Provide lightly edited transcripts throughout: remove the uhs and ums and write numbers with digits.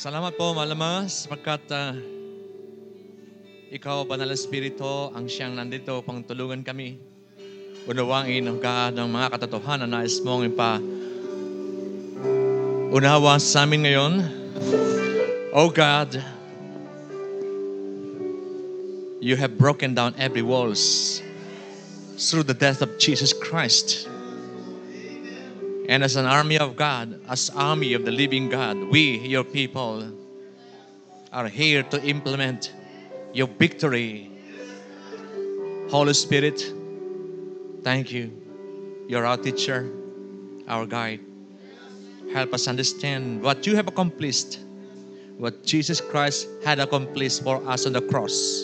Salamat po, Malamas, sapagkat ikaw, Banal na Espiritu, ang siyang nandito pang tulungan kami. Unawain ang God ng mga katotohanan na nais mong unawa sa amin ngayon. Oh God, you have broken down every walls through the death of Jesus Christ. And as an army of God, as army of the living God, we, your people, are here to implement your victory. Holy Spirit, thank you. You're our teacher, our guide. Help us understand what you have accomplished, what Jesus Christ had accomplished for us on the cross.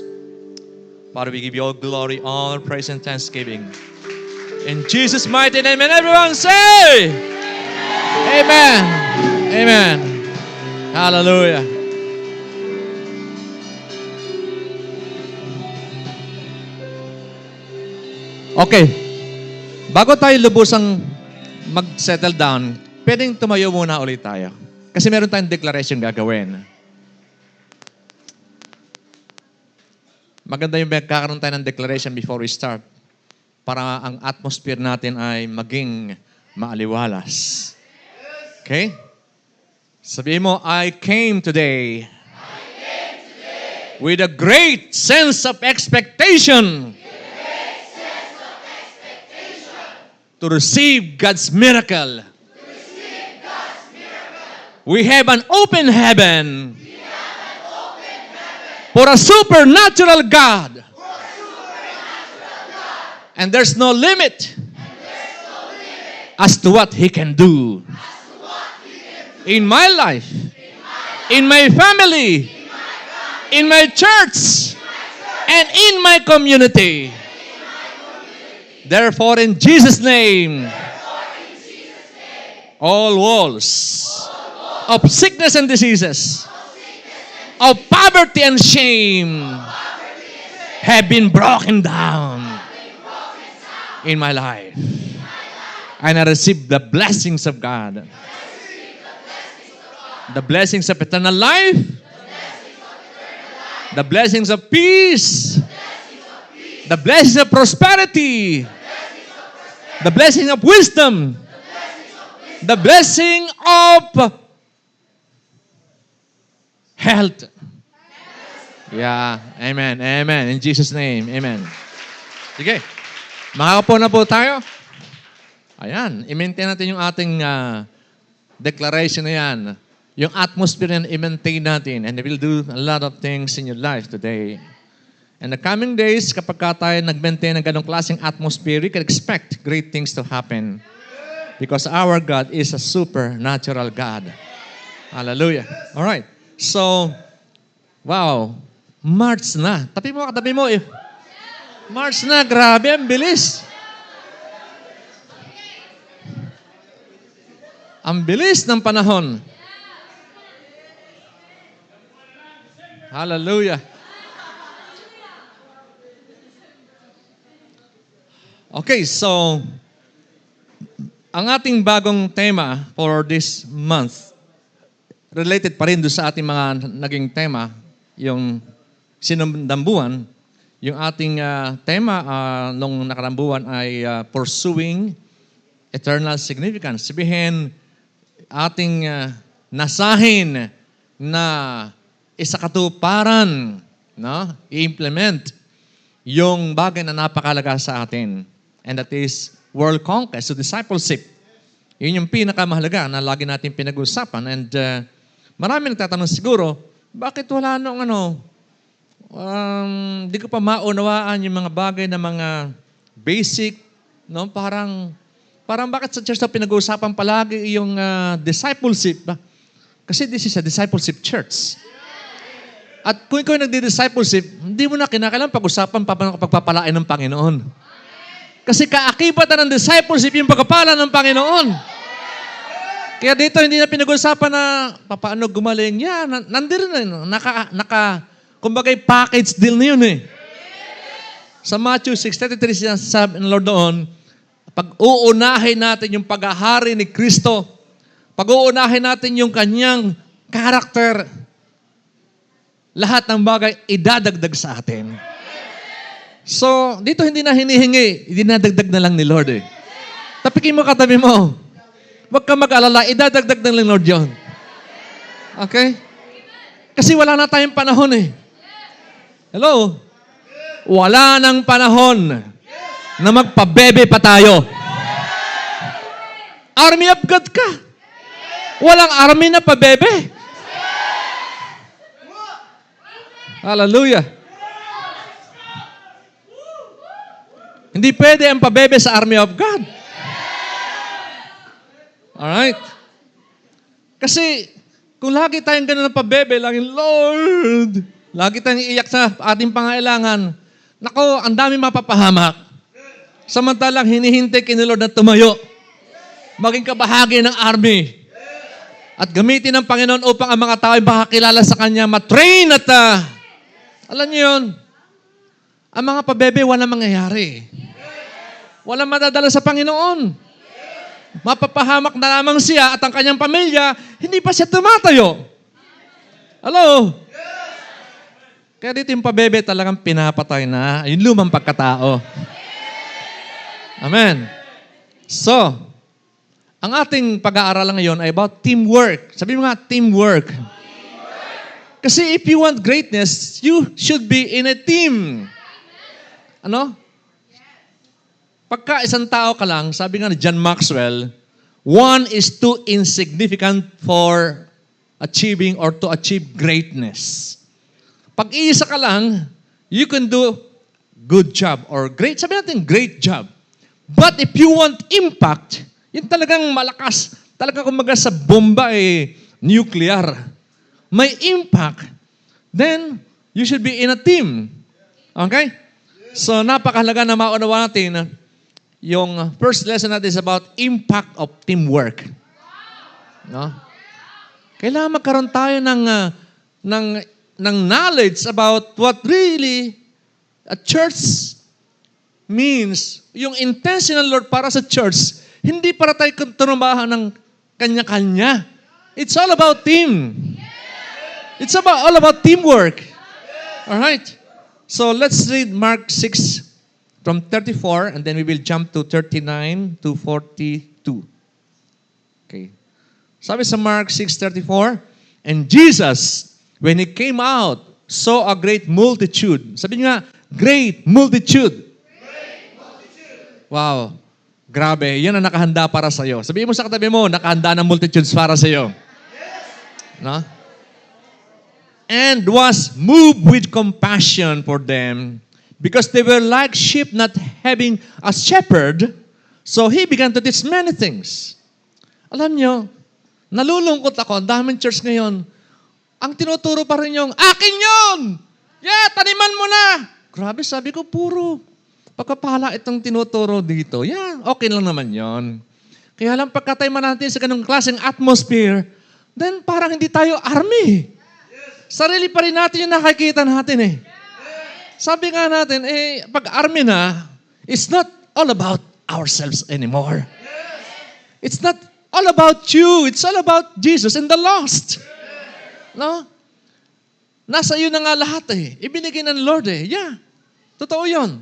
Father, we give you all glory, honor, praise, and thanksgiving. In Jesus' mighty name, and everyone say, Amen. Amen. Hallelujah. Okay. Bago tayo lubusang mag-settle down, pwedeng tumayo muna ulit tayo. Kasi meron tayong declaration gagawin. Maganda yung magkakaroon tayo ng declaration before we start para ang atmosphere natin ay maging maaliwalas. Okay? Sabihin mo, I came today with a great sense of expectation to receive God's miracle. We have an open heaven for a supernatural God. And there's no limit as to what He can do in my life, in my family, in my church, and in my community. Therefore, in Jesus' name, all walls of sickness and diseases, of poverty and shame have been broken down in my life. And I receive the blessings of God. The blessings of eternal life. The blessings of peace. The blessings of prosperity. The blessing of wisdom. The blessing of health. Yeah. Amen. Amen. In Jesus' name. Amen. Sige. Makakapo na po tayo. Ayan. I-maintain natin yung ating declaration na yan. Yung atmosphere na i-maintain natin. And we'll do a lot of things in your life today. In the coming days, kapag tayo nag-maintain ng ganong klaseng atmosphere, we can expect great things to happen. Because our God is a supernatural God. Hallelujah. Alright. So, wow. March na. Tabi mo, katabi mo. March na. Grabe, ang bilis. Ang bilis ng panahon. Hallelujah. Okay, so ang ating bagong tema for this month, related pa rin doon sa ating mga naging tema, yung sinundambuan, yung ating tema nung nakaraang buwan ay pursuing eternal significance. Sabihin, ating nasahin na isakatuparan, no? I-implement yung bagay na napakalaga sa atin. And that is world conquest, so discipleship. Yun yung pinakamahalaga na lagi natin pinag-usapan. And marami nagtatanong siguro, bakit wala nung di ko pa maunawaan yung mga bagay na mga basic, no? Parang bakit sa church na pinag-uusapan palagi yung discipleship? Kasi this is a discipleship church. At kung ikaw nagdi-discipleship, hindi mo na kinakailangan pag-usapan pagpapalain ng Panginoon. Kasi kaakibatan ng discipleship yung pagpapala ng Panginoon. Kaya dito hindi na pinag-usapan na paano gumaling. Yeah, nandiyan na. Kumbagay package deal na yun eh. Sa Matthew 6:33, sabi ng Lord doon, pag-uunahin natin yung paghahari ni Kristo, pag-uunahin natin yung kanyang character, lahat ng bagay idadagdag sa atin. So, dito hindi na hinihingi, dinadagdag na lang ni Lord eh. Tapikin mo katabi mo. Huwag ka mag-alala, idadagdag na lang ni Lord yun. Okay? Kasi wala na tayong panahon eh. Hello? Wala nang panahon na magpabebe pa tayo. Army of God ka. Walang army na pabebe. Hallelujah. Hindi pwede ang pabebe sa army of God. Alright? Kasi, kung lagi tayong ganun na pabebe, laging, Lord, lagi tayong iiyak sa ating pangailangan, nako, ang dami mapapahamak. Samantalang hinihintay kay ni Lord na tumayo. Maging kabahagi ng army. At gamitin ng Panginoon upang ang mga tao ay makakilala sa Kanya, matrain at, alam niyo yun, ang mga pabebe, walang mangyayari. Walang madadala sa Panginoon. Mapapahamak na lamang siya at ang kanyang pamilya, hindi pa siya tumatayo. Hello? Kaya dito yung pabebe talagang pinapatay na, yung lumang pagkatao. Amen. So, ang ating pag-aaralan ngayon ay about teamwork. Sabi mo nga, teamwork. Kasi if you want greatness, you should be in a team. Ano? Pagka isang tao ka lang, sabi nga ni John Maxwell, one is too insignificant for achieving or to achieve greatness. Pag iisa ka lang, you can do good job or great, sabi natin great job. But if you want impact, yun talagang malakas, talaga kumaga sa bomba nuclear, may impact, then you should be in a team. Okay? So napakahalaga na maunawa natin yung first lesson natin is about impact of teamwork. No? Kailangan magkaroon tayo ng knowledge about what really a church means. Yung intentional Lord para sa church, hindi para tayo tunubahan ng kanya-kanya. It's all about team. It's all about teamwork. Alright? So let's read Mark 6 from 34, and then we will jump to 39 to 42. Okay. Sabi sa Mark 6:34, and Jesus, when He came out, saw a great multitude. Sabi nga, great multitude. Great multitude. Wow. Grabe. Yan ang nakahanda para sa'yo. Sabihin mo sa katabi mo, nakahanda ng multitudes para sa'yo. Yes. No? And was moved with compassion for them, because they were like sheep not having a shepherd, so He began to teach many things. Alam nyo, nalulungkot ako, ang daming church ngayon, ang tinuturo pa rin yung, akin yun! Yeah, taniman mo na! Grabe, sabi ko, puro pagkapala itong tinuturo dito. Yeah, okay lang naman yon. Kaya lang pagkatayman natin sa ganung klaseng atmosphere, then parang hindi tayo army. Sarili pa rin natin yung nakikita natin eh. Sabi nga natin, pag army na, it's not all about ourselves anymore. It's not all about you. It's all about Jesus and the lost. No? Nasa iyo na nga lahat eh. Ibinigay ng Lord eh. Yeah. Totoo yun.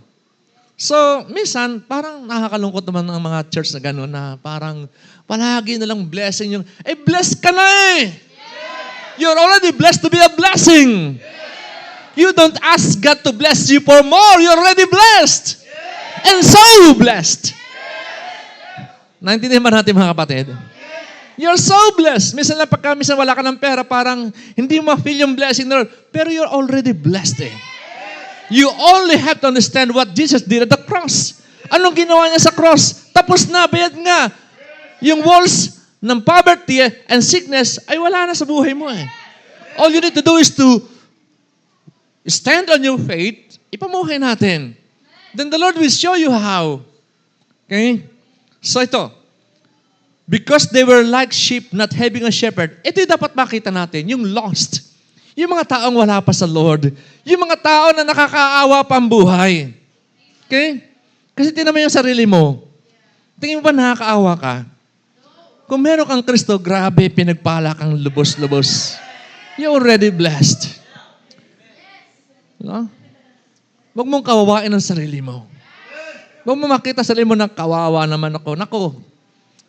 So, minsan, parang nakakalungkot naman ang mga church na gano'n na parang palagi na lang blessing yung, blessed ka na eh. You're already blessed to be a blessing. You don't ask God to bless you for more. You're already blessed. And so blessed. Naintindihan ba natin mga kapatid? You're so blessed. Minsan wala ka ng pera, parang hindi mo ma-feel yung blessing na Lord. Pero you're already blessed eh. You only have to understand what Jesus did at the cross. Anong ginawa niya sa cross? Tapos na, bayad nga. Yung walls ng poverty and sickness ay wala na sa buhay mo eh. All you need to do is to stand on your faith, ipamuhay natin. Then the Lord will show you how. Okay? So ito, because they were like sheep not having a shepherd, ito yung dapat makita natin, yung lost. Yung mga taong wala pa sa Lord. Yung mga tao na nakakaawa pa ang buhay. Okay? Kasi tingnan mo yung sarili mo. Tingin mo ba nakakaawa ka? Kung meron kang Kristo, grabe, pinagpala kang lubos-lubos. You're already blessed. No? Huwag mong kawawain ang sarili mo. Huwag mo makita sa sarili mo na kawawa naman ako. Nako,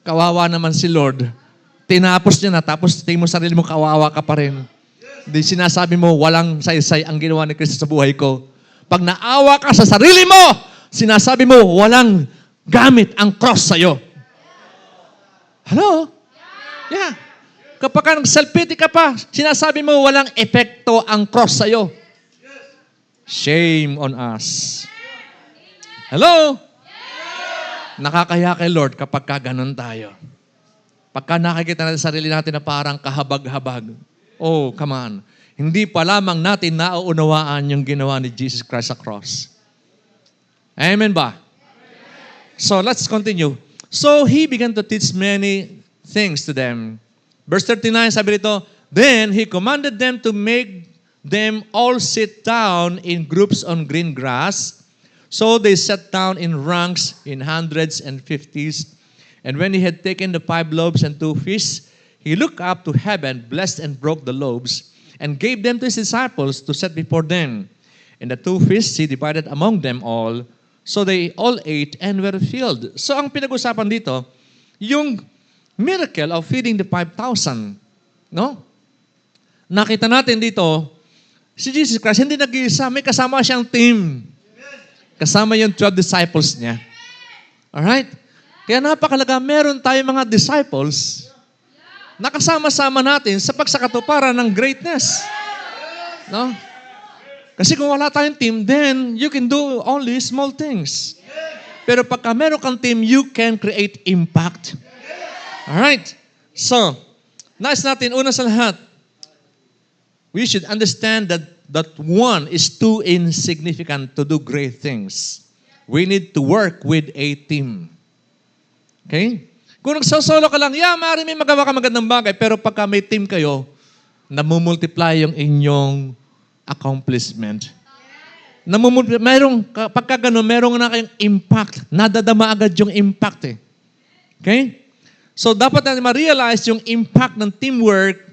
kawawa naman si Lord. Tinapos niya na, tapos tingin mo sarili mo, kawawa ka pa rin. Di sinasabi mo, walang saysay ang ginawa ni Kristo sa buhay ko. Pag naawa ka sa sarili mo, sinasabi mo, walang gamit ang cross sa'yo. Hello? Yeah. Kapag ka nag-self-pity ka pa, sinasabi mo, walang epekto ang cross sa'yo. Shame on us. Hello? Nakakaya kay Lord kapag ka ganun tayo. Pagka nakikita natin sa sarili natin na parang kahabag-habag, oh, come on. Hindi pa lamang natin nauunawaan yung ginawa ni Jesus Christ sa cross. Amen ba? So, let's continue. So, he began to teach many things to them. Verse 39, sabi rito, then he commanded them to make them all sit down in groups on green grass. So they sat down in ranks in hundreds and fifties. And when he had taken the 5 loaves and 2 fish, he looked up to heaven, blessed and broke the loaves, and gave them to his disciples to set before them. And the 2 fish he divided among them all. So they all ate and were filled. So ang pinag-usapan dito, yung miracle of feeding the 5,000. No? Nakita natin dito, si Jesus Christ, hindi nag-iisa, may kasama siyang team. Kasama yung 12 disciples niya. Alright? Kaya napakalaga, meron tayong mga disciples na kasama-sama natin sa pagsakatuparan ng greatness. No? Kasi kung wala tayong team, then you can do only small things. Pero pagka meron kang team, you can create impact. Alright? So, nais natin, una sa lahat, we should understand that one is too insignificant to do great things. We need to work with a team. Okay? Kung nagsasolo ka lang, maaari may magawa ka magandang bagay, pero pagka may team kayo, namumultiply yung inyong accomplishment. Pagka gano'n, merong na kayong impact. Nadadama agad yung impact eh. Okay? So, dapat natin ma-realize yung impact ng teamwork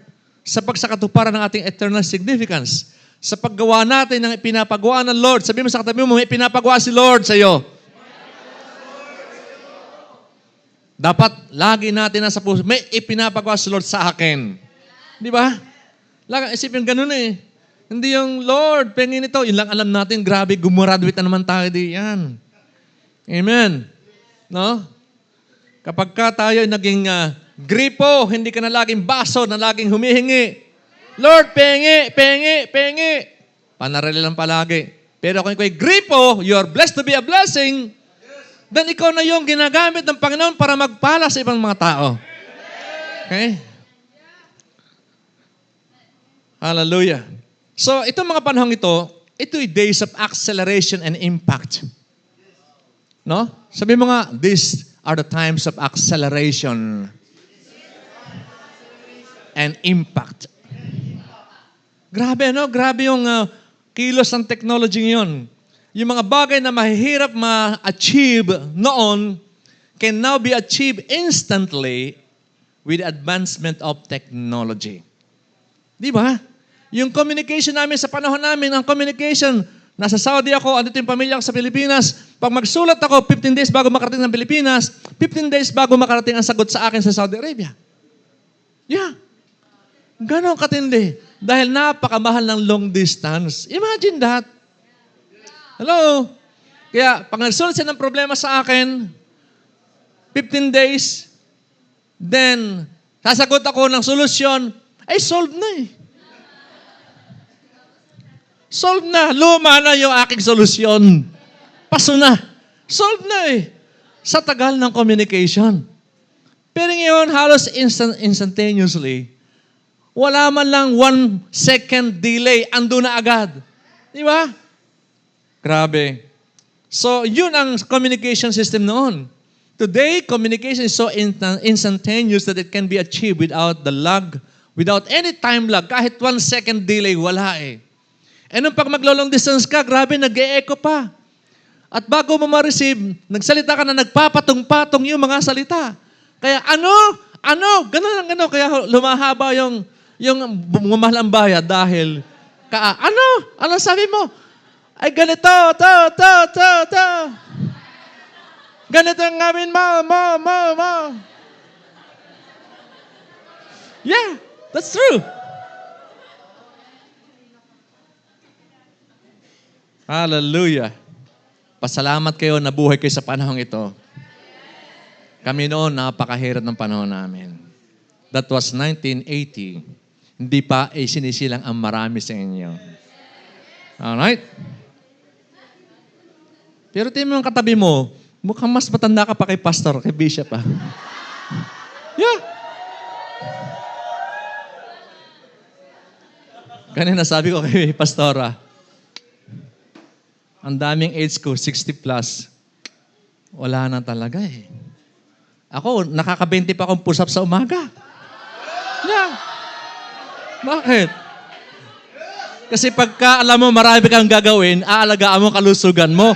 sa pagsakatuparan ng ating eternal significance. Sa paggawa natin ng ipinapagawa ng Lord. Sabi mo sa katabi mo, may pinapagawa si Lord sa iyo. Dapat lagi natin nasa puso, may ipinapagawa si Lord sa akin. Di ba? Lagi isipin ganun eh. Hindi yung Lord, pengin ito. Yun lang alam natin, grabe, gumraduate na naman tayo di yan. Amen. No? Kapag ka tayo naging gripo, hindi ka na laging baso, na laging humihingi. Lord, pengi, pengi, pengi. Panarili lang palagi. Pero kung ikaw ay gripo, you are blessed to be a blessing, then ikaw na yung ginagamit ng Panginoon para magpala sa ibang mga tao. Okay? Hallelujah. So, itong mga panahong ito ay days of acceleration and impact. No? Sabi mo nga, these are the times of acceleration and impact. Grabe, no? Grabe yung kilos ng technology ngayon. Yung mga bagay na mahihirap ma-achieve noon can now be achieved instantly with advancement of technology. Di ba? Yung communication namin sa panahon namin, ang communication, nasa Saudi ako, andito yung pamilya ko sa Pilipinas. Pag magsulat ako, 15 days bago makarating ng Pilipinas, 15 days bago makarating ang sagot sa akin sa Saudi Arabia. Yeah. Ganon katindi. Dahil napakamahal ng long distance. Imagine that. Hello? Kaya, pag nagsulat siya ng problema sa akin, 15 days, then, sasagot ako ng solusyon, ay solve na eh. Solve na. Luma na yung aking solusyon. Paso na. Solve na eh. Sa tagal ng communication. Pero ngayon, halos instantaneously, wala man lang 1 second delay, ando na agad. Di ba? Grabe. So, yun ang communication system noon. Today, communication is so instantaneous that it can be achieved without the lag, without any time lag. Kahit 1 second delay, wala eh. E nung pag maglo-long distance ka, grabe, nag-e-echo pa. At bago mo ma-receive, nagsalita ka na nagpapatong-patong yung mga salita. Kaya Ano? Ganun ang gano'n. Kaya lumahaba yung mahal ang bayad dahil ano? Ano sabi mo? Ay ganito, to. Ganito ang gawin mo. Yeah, that's true. Hallelujah. Pasalamat kayo na buhay kayo sa panahong ito. Kami noon, napakahirap ng panahon namin. That was 1980. Hindi pa sinisilang ang marami sa inyo. Alright? Pero tingnan mo yung katabi mo, mukhang mas matanda ka pa kay pastor, kay bishop pa. Yeah. Kanina sabi ko kay pastora, ang daming age ko, 60 plus. Wala na talaga eh. Ako, nakaka-20 pa akong push-up sa umaga. Yeah. Bakit? Kasi pagka alam mo marami kang gagawin, aalagaan mo kalusugan mo.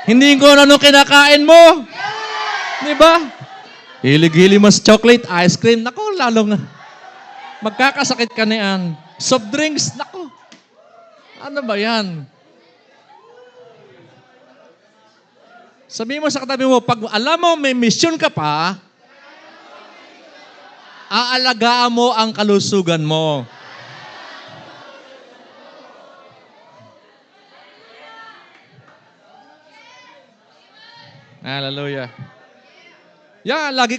Hindi ko ano kinakain mo. Di ba? Hilig-hilig mas chocolate, ice cream. Naku, lalong magkakasakit ka na yan. Soft drinks, naku. Ano ba yan? Sabihin mo sa katabi mo, pag alam mo may mission ka pa, aalagaan mo ang kalusugan mo. Hallelujah. Yeah, lagi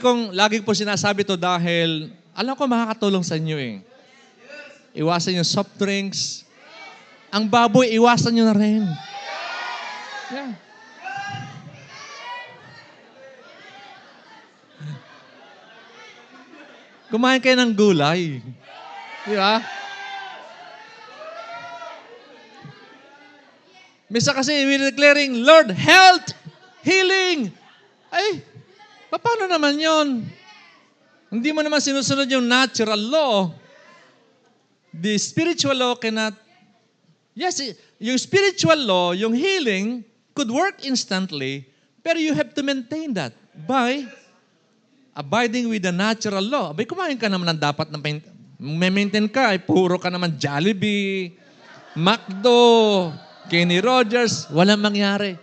po sinasabi to dahil alam ko makakatulong sa inyo eh. Iwasan yung soft drinks. Ang baboy, iwasan nyo na rin. Yeah. Kumain kayo ng gulay. Di ba? Misa kasi we're declaring, Lord, health, healing. Ay, paano naman yon? Hindi mo naman sinusunod yung natural law. The spiritual law cannot... Yes, yung spiritual law, yung healing, could work instantly, pero you have to maintain that by abiding with the natural law. Abay, kumain ka naman ng dapat na maintain ka. Ay, puro ka naman Jollibee, McDo, Kenny Rogers. Walang mangyari.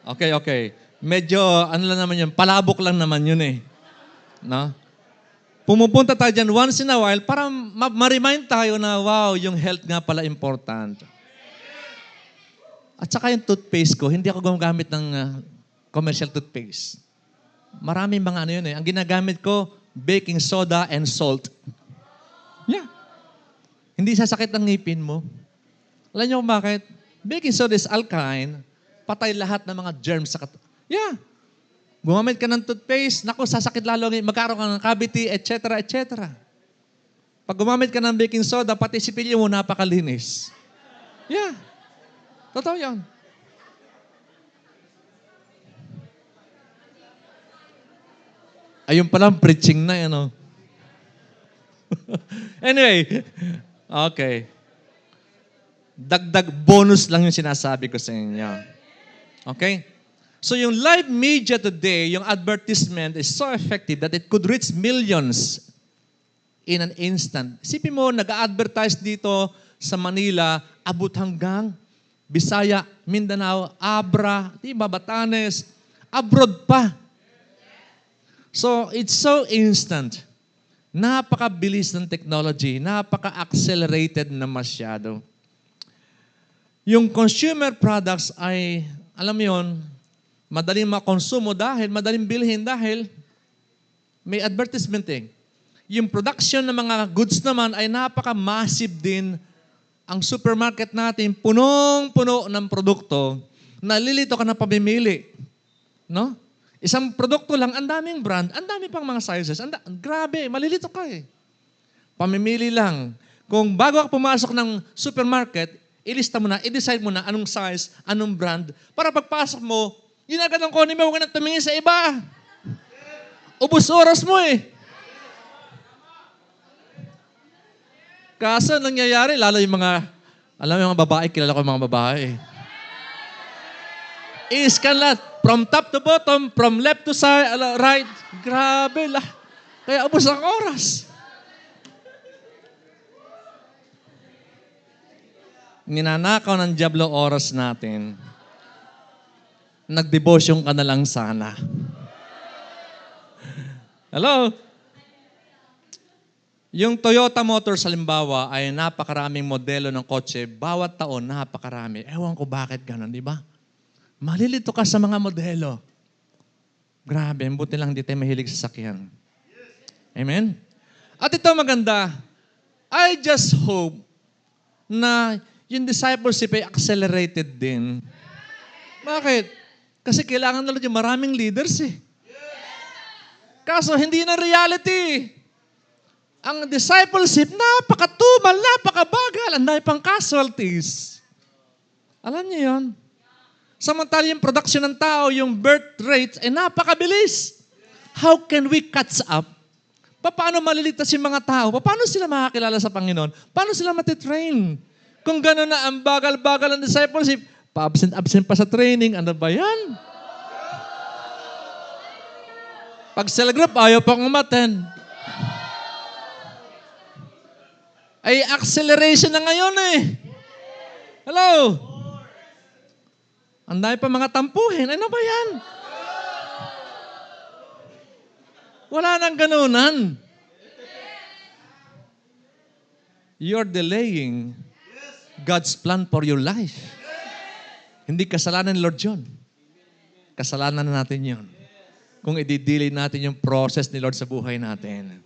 Okay. Medyo, ano lang naman yun, palabok lang naman yun eh. No? Pumupunta tayo dyan once in a while para ma-remind tayo na, wow, yung health nga pala important. At saka yung toothpaste ko, hindi ako gumagamit ng commercial toothpaste. Maraming mga ano yun eh. Ang ginagamit ko, baking soda and salt. Yeah. Hindi sasakit ang ngipin mo. Alam niyo kung bakit? Baking soda is alkaline, patay lahat ng mga germs sa Yeah. Gumamit ka ng toothpaste, naku, sasakit lalo, magkaroon ka ng cavity, etc. Pag gumamit ka ng baking soda, pati sipilyo mo, napakalinis. Yeah. Totoo yan. Ayun palang preaching na yan, oh. Anyway, okay. Dagdag bonus lang yung sinasabi ko sa inyo. Okay? So yung live media today, yung advertisement is so effective that it could reach millions in an instant. Isipin mo, nag-advertise dito sa Manila, abot hanggang Bisaya, Mindanao, Abra, diba, Batanes, abroad pa. So, it's so instant. Napakabilis ng technology, napaka-accelerated na masyado. Yung consumer products ay, alam mo yun, madaling makonsumo dahil, madaling bilhin dahil may advertisement eh. Yung production ng mga goods naman ay napaka-massive din. Ang supermarket natin, punong-puno ng produkto, nalilito ka na pamimili. No? Isang produkto lang, ang daming brand, ang dami pang mga sizes. Grabe, malilito ka eh. Pamimili lang. Kung bago ka pumasok ng supermarket, ilista mo na, i-decide mo na anong size, anong brand, para pagpasok mo, yun agad ang kunin mo, huwag ka na tumingin sa iba. Ubus oras mo eh. Kaso nangyayari, lalo yung mga, alam mo yung mga babae, kilala ko yung mga babae. I-scan lahat. From top to bottom, from left to side, right. Grabe lah. Kaya ubos ang oras. Ninanakaw ng diablo oras natin. Nagdevotion ka na lang sana. Hello? Yung Toyota Motors, halimbawa, ay napakaraming modelo ng kotse. Bawat taon, napakarami. Ewan ko bakit gano'n, di ba? Malilito ka sa mga modelo. Grabe, buti lang di tayo mahilig sa sakyan. Amen? At ito maganda, I just hope na yung discipleship ay accelerated din. Bakit? Kasi kailangan na yung maraming leaders eh. Kaso hindi na reality. Ang discipleship, napakatumal, napakabagal, ang dami pang casualties. Alam niyo yun? Samantala yung production ng tao, yung birth rate, ay napakabilis. How can we catch up? Paano maliligtas yung mga tao? Paano sila makakilala sa Panginoon? Paano sila matitrain? Kung gano'n na ang bagal-bagal ng discipleship, pa-absent pa sa training, ano ba yan? Pag cell group, ayaw pang umattend. Ay acceleration na ngayon eh. Hello? Ang dami pa mga tampuhin. Ano ba yan? Wala nang ganunan. You're delaying God's plan for your life. Hindi kasalanan ni Lord yun. Kasalanan na natin yun. Kung i-delay natin yung process ni Lord sa buhay natin.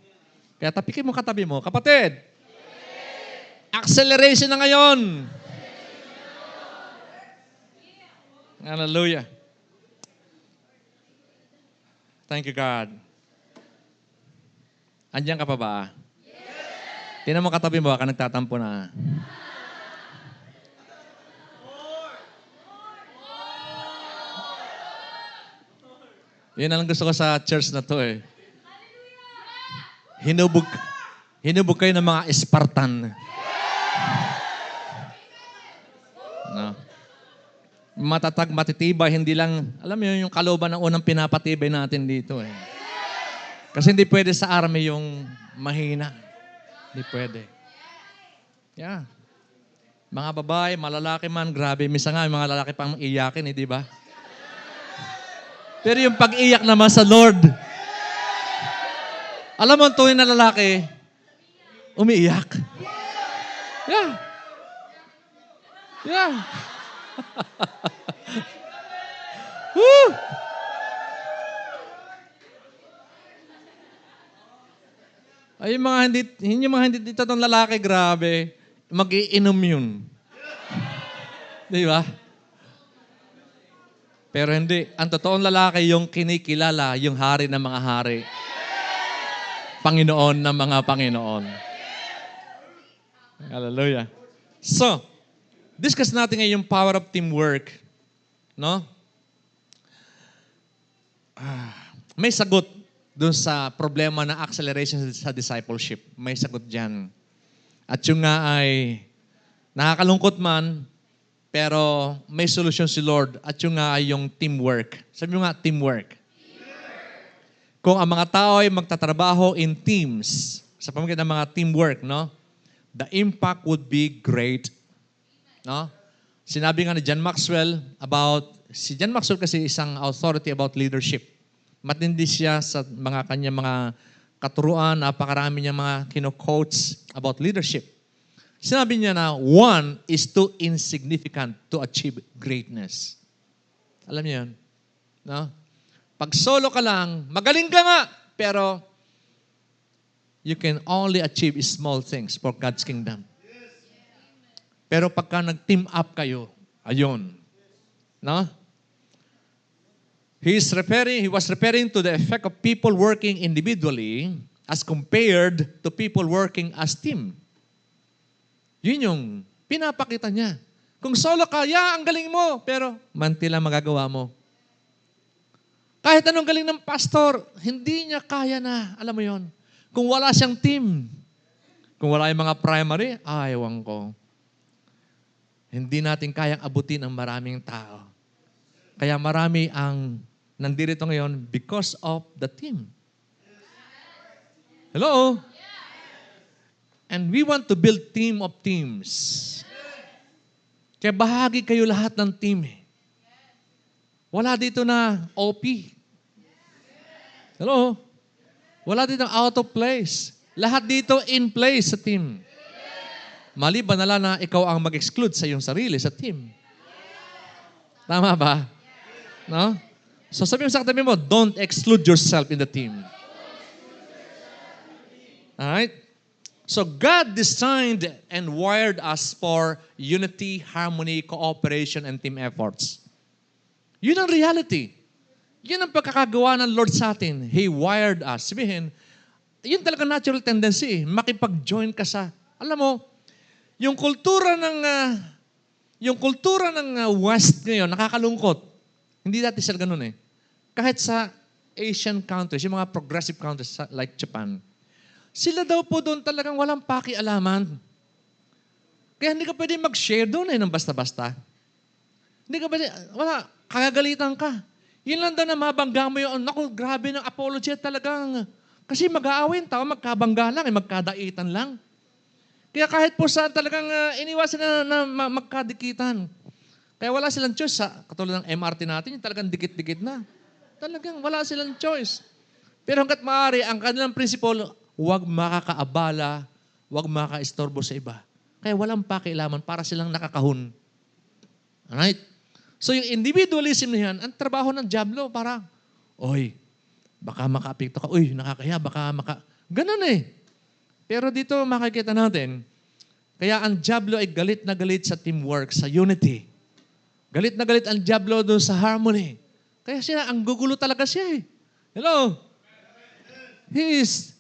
Kaya tapikin mo katabi mo, kapatid, acceleration na ngayon. Hallelujah. Thank you, God. Andiyan ka pa ba? Yes. Tingnan mo katabi mo, baka nagtatampo na. Yun na lang gusto ko sa church na to eh. Hinubog kayo ng mga Spartan. No. Matatag, matitibay, hindi lang, alam mo yung kalooban ng unang pinapatibay natin dito eh. Kasi hindi pwede sa army yung mahina. Hindi pwede. Yeah. Mga babae, malalaki man, grabe. Misa nga, yung mga lalaki pang iyakin eh, di ba? Pero yung pag-iyak naman sa Lord, alam mo, tuwing na lalaki, umiiyak. Yeah. Yeah. Woo! Ay, yung mga hindi dito ng lalaki, grabe, mag-iinom yun. Di ba? Pero hindi. Ang totoong lalaki, yung kinikilala, yung hari ng mga hari. Panginoon ng mga Panginoon. Hallelujah. So, discuss natin ngayon yung power of teamwork. No? May sagot dun sa problema ng acceleration sa discipleship. May sagot dyan. At yung nga ay nakakalungkot man, pero may solusyon si Lord. At yung nga ay yung teamwork. Sabi mo nga, teamwork. Kung ang mga tao ay magtatrabaho in teams, sa pamamagitan ng mga teamwork, no? The impact would be great. No? Sinabi nga ni John Maxwell si John Maxwell kasi isang authority about leadership. Matindi siya sa mga kanyang mga katuruan, napakarami niya mga kino-quotes about leadership. Sinabi niya na one is too insignificant to achieve greatness. Alam niyo yun? No? Pag solo ka lang, magaling ka nga, pero you can only achieve small things for God's kingdom. Pero pagka nag-team up kayo, ayun. No? He was referring to the effect of people working individually as compared to people working as team. Yun yung pinapakita niya. Kung solo ka, ang galing mo, pero manti lang magagawa mo. Kahit anong galing ng pastor, hindi niya kaya na. Alam mo yon. Kung wala siyang team, kung wala yung mga primary, ewan ko. Hindi natin kayang abutin ang maraming tao. Kaya marami ang nandito ngayon because of the team. Hello? And we want to build team of teams. Kaya bahagi kayo lahat ng team. Wala dito na OP. Hello? Wala dito out of place. Lahat dito in place sa team. Maliban na lang na ikaw ang mag-exclude sa iyong sarili sa team. Tama ba? No? So sabi mo sa katabi mo, don't exclude yourself in the team. Alright? So God designed and wired us for unity, harmony, cooperation, and team efforts. Yun ang reality. Yun ang pagkakagawa ng Lord sa atin. He wired us. Sabihin, yun talaga natural tendency. Makipag-join ka sa, alam mo, yung kultura ng West ngayon, nakakalungkot. Hindi dati sila ganun eh. Kahit sa Asian countries, yung mga progressive countries like Japan, sila daw po doon talagang walang pakialaman. Kaya hindi ka pwede mag-share doon ng basta-basta. Hindi ka pwede, wala, kagagalitan ka. Yun lang daw na mabangga mo yun. Naku, grabe ng apology talagang. Kasi mag-aawin tao, magkabangga lang, magkadaitan lang. Kaya kahit po saan talagang iniwasan na magkadikitan. Kaya wala silang choice sa katulad ng MRT natin, yung talagang dikit-dikit na. Talagang wala silang choice. Pero hanggat maaari, ang kanilang principle, huwag makakaabala, huwag makaistorbo sa iba. Kaya walang pakialaman para silang nakakahon. Alright? So yung individualism na yan, ang trabaho ng Diablo, parang, oy, baka maka-apekto ka, uy, nakakaya, Ganun eh. Pero dito makikita natin, kaya ang Diablo ay galit na galit sa teamwork, sa unity. Galit na galit ang Diablo doon sa harmony. Kaya siya, ang gugulo talaga siya eh. Hello? He is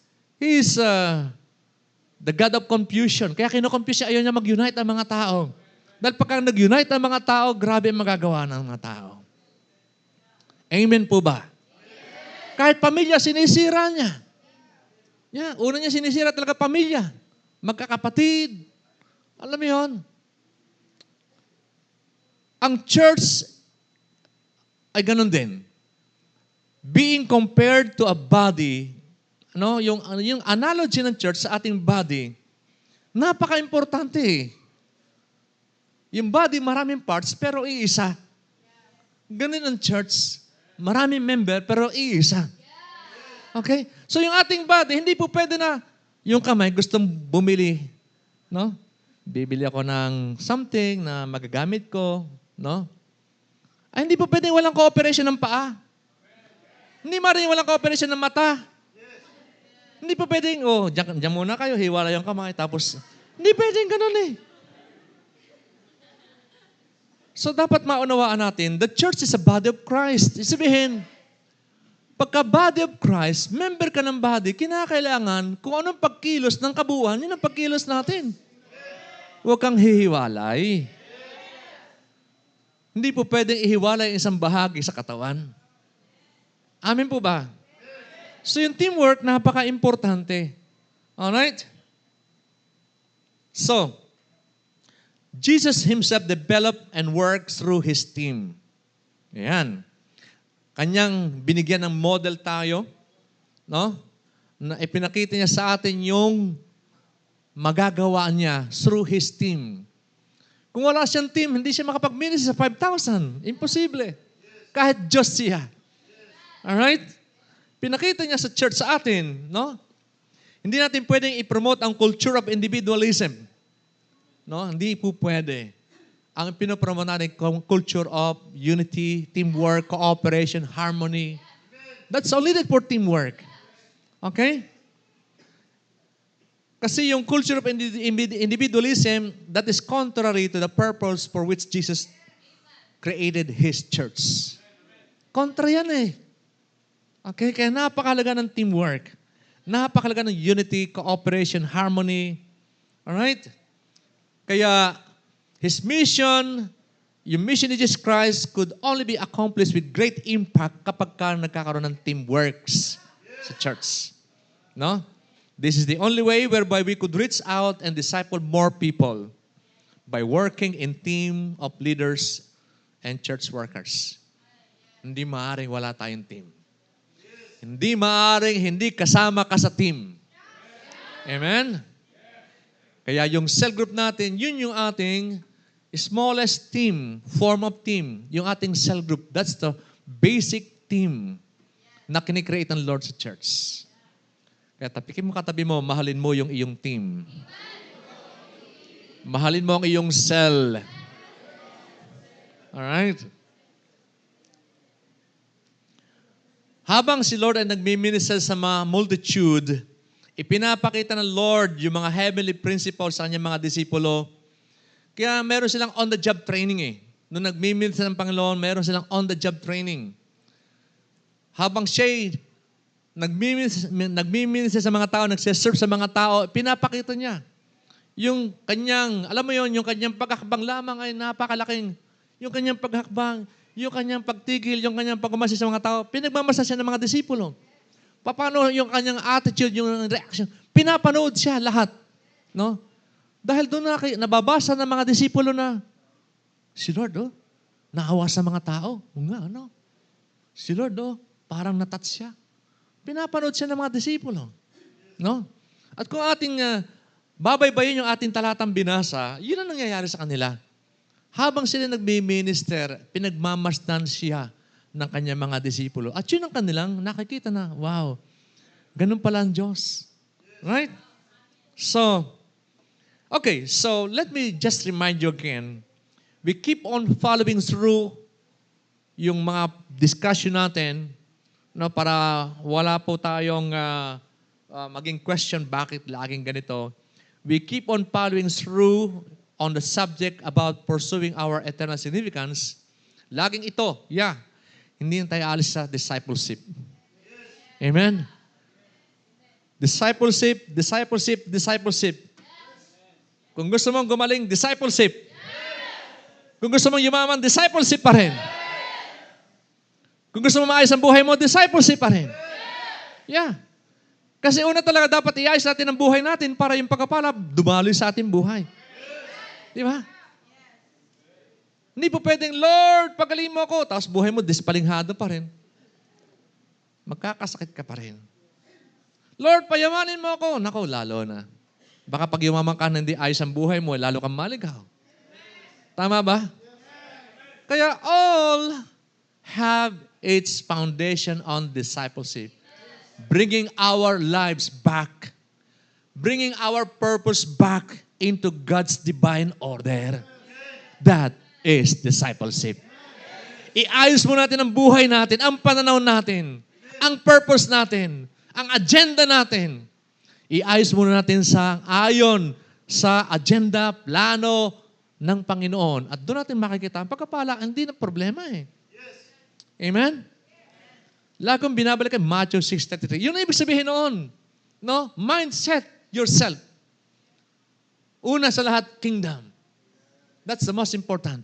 the God of confusion. Kaya kinoconfuse siya, ayaw niya mag-unite ang mga tao. Dahil pagka nag-unite ang mga tao, grabe ang magagawa ng mga tao. Amen po ba? Kahit pamilya, sinisira niya. Yeah, una niya sinisira talaga pamilya. Magkakapatid. Alam mo yun? Ang church ay ganun din. Being compared to a body, yung analogy ng church sa ating body, napaka-importante eh. Yung body, maraming parts, pero iisa. Ganun ang church. Maraming member, pero iisa. Okay? So yung ating body, hindi po pwede na yung kamay gustong bumili. No? Bibili ako ng something na magagamit ko. No? Ay, hindi po pwede walang cooperation ng paa. Hindi maaaring walang cooperation ng mata. Hindi po pwedeng, dyan muna kayo, hiwala yung kamay. Tapos, hindi pwedeng ganun eh. So dapat maunawaan natin, the church is a body of Christ. Sabihin, pagka body of Christ, member ka ng body, kinakailangan kung anong pagkilos ng kabuuan, yun ang pagkilos natin. Huwag kang hihiwalay. Hindi po pwedeng ihiwalay ang isang bahagi sa katawan. Amen po ba? So yung teamwork, napaka-importante. Alright? So, Jesus Himself developed and worked through His team. Ayan. Kanyang binigyan ng model tayo, no? Na ipinakita niya sa atin yung magagawa niya through His team. Kung wala siyang team, hindi siya makapag-ministry sa 5,000. Imposible. Kahit Diyos siya. Alright? Pinakita niya sa church sa atin, no? Hindi natin pwedeng i-promote ang culture of individualism. No, hindi po pwede. Ang pinopromote natin culture of unity, teamwork, cooperation, harmony. That's all needed for teamwork. Okay? Kasi yung culture of individualism, that is contrary to the purpose for which Jesus created His church. Kontra yan eh. Okay? Kaya napakalaga ng teamwork. Napakalaga ng unity, cooperation, harmony. Alright? Kaya, His mission, yung mission ni Jesus Christ could only be accomplished with great impact kapag ka nagkakaroon ng teamworks sa church. No? This is the only way whereby we could reach out and disciple more people by working in team of leaders and church workers. hindi maaaring wala tayong team. Hindi maaaring hindi kasama ka sa team. Amen? Kaya yung cell group natin, yun yung ating smallest team, form of team. Yung ating cell group, that's the basic team na kinikreate ng Lord sa church. Kaya tapikin mo katabi mo, mahalin mo yung iyong team. Mahalin mo ang iyong cell. Alright? Habang si Lord ay nagmi-minister sa mga multitude, ipinapakita ng Lord yung mga heavenly principles sa kanyang mga disipulo. Kaya meron silang on-the-job training eh. Nung nagmi-minister ng Panginoon, meron silang on-the-job training. Habang siya'y nagmi-minister sa mga tao, nagsiserve sa mga tao, pinapakita niya. Yung kanyang, alam mo yon, yung kanyang paghakbang lamang ay napakalaking. Yung kanyang paghakbang, yung kanyang pagtigil, yung kanyang pagmamasa sa mga tao, pinagmamasa siya ng mga disipulo. Paano yung kanyang attitude, yung reaction, pinapanood siya lahat. No? Dahil doon nababasa ng mga disipulo na, si Lord, naawa sa mga tao. O nga, ano? Si Lord, parang natouch siya. Pinapanood siya ng mga disipulo. No? At kung ating babaybayin yung ating talatang binasa, yun ang nangyayari sa kanila. Habang sila nagmi-minister, pinagmamasdan siya ng kanyang mga disipulo. At yun ang kanilang nakikita na, wow, ganun pala ang Diyos. Right? So let me just remind you again, we keep on following through yung mga discussion natin, no, para wala po tayong maging question, bakit laging ganito. We keep on following through on the subject about pursuing our eternal significance. Laging ito, hindi na tayo alis sa discipleship. Amen? Discipleship, discipleship, discipleship. Kung gusto mong gumaling, discipleship. Kung gusto mong yumaman, discipleship pa rin. Kung gusto mong maayos ang buhay mo, discipleship pa rin. Yeah. Kasi una talaga dapat iayos natin ang buhay natin para yung pagkapala dumaloy sa ating buhay. Di ba? Hindi po pwedeng, Lord, pagaling mo ako. Tapos buhay mo, dispalinghado pa rin. Magkakasakit ka pa rin. Lord, payamanin mo ako. Nako, lalo na. Baka pag yumaman ka, hindi ayos ang buhay mo, lalo kang maligaw. Tama ba? Kaya all have its foundation on discipleship. Bringing our lives back. Bringing our purpose back into God's divine order. That is discipleship. Iayos mo natin ang buhay natin, ang pananaw natin, ang purpose natin, ang agenda natin. Iayos muna natin ayon sa agenda, plano ng Panginoon. At doon natin makikita, ang pagkapala, hindi na problema eh. Amen? Lagong binabalik kay Matthew 6:33. Yun ang ibig sabihin noon. No? Mindset yourself. Una sa lahat, kingdom. That's the most important.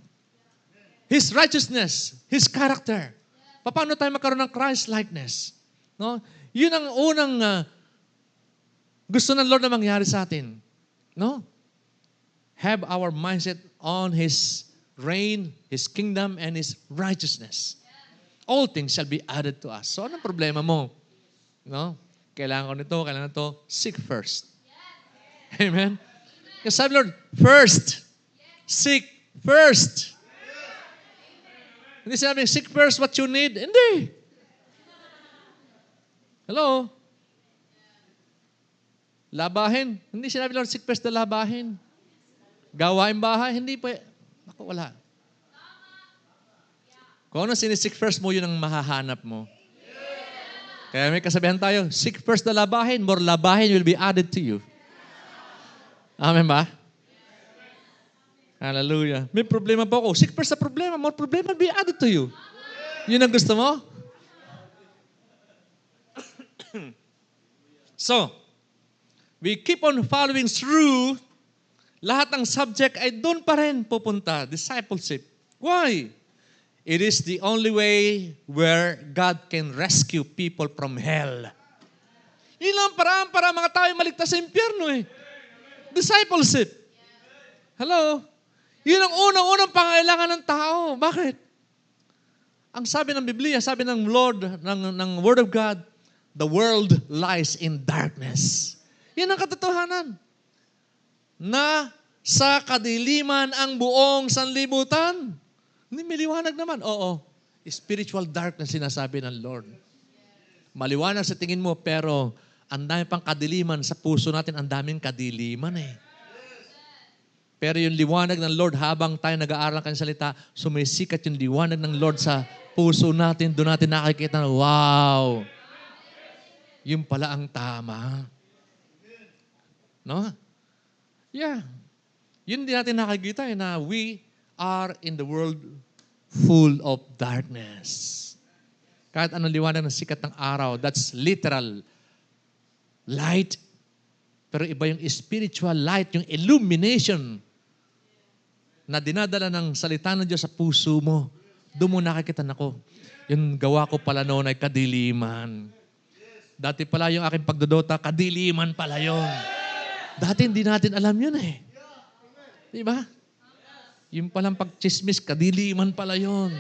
His righteousness, His character. Paano tayo magkaroon ng Christ-likeness? No? Yun ang unang gusto ng Lord na mangyari sa atin. No? Have our mindset on His reign, His kingdom, and His righteousness. All things shall be added to us. So, anong problema mo? No? Kailangan ko nito, kailangan ito. Seek first. Amen? Kasi sabi Lord, first. Seek first. Hindi sinabi, seek first what you need. Hindi. Hello? Labahin. Hindi sinabi Lord, seek first na labahin. Gawain bahay. Hindi pa. Ako, wala. Kung ano sinisik first mo, yun ang mahahanap mo. Kaya may kasabihan tayo, seek first na labahin, more labahin will be added to you. Amen ba? Hallelujah. May problema po ako. Seek first sa problema, more problema will be added to you. Yun ang gusto mo? So, we keep on following through. Lahat ng subject ay doon pa rin pupunta. Discipleship. Why? It is the only way where God can rescue people from hell. Yun lang paraan para mga tao maligtas sa impyerno eh. Discipleship. Hello? Yun ang unang-unang pangailangan ng tao. Bakit? Ang sabi ng Biblia, sabi ng Lord, ng Word of God, the world lies in darkness. Yan ang katotohanan. Na sa kadiliman ang buong sanlibutan. Hindi, may liwanag naman. Oo, spiritual darkness sinasabi ng Lord. Maliwanag sa tingin mo, pero ang dami pang kadiliman sa puso natin, ang daming kadiliman eh. Pero yung liwanag ng Lord, habang tayo nag-aaral ng kanyang salita, sumisikat yung liwanag ng Lord sa puso natin. Doon natin nakikita na, wow, yun pala ang tama. No? Yeah. Yun din natin nakikita na we are in the world full of darkness. Kahit anong liwanag ng sikat ng araw, that's literal light. Pero iba yung spiritual light, yung illumination na dinadala ng salita ng Diyos sa puso mo. Doon mo nakikita na ko. Yung gawa ko pala noon ay kadiliman. Dati pala yung aking pagdodota, kadiliman pala yun. Dati hindi natin alam yun eh. Di ba? Yung palang pagchismis, kadiliman pala yun.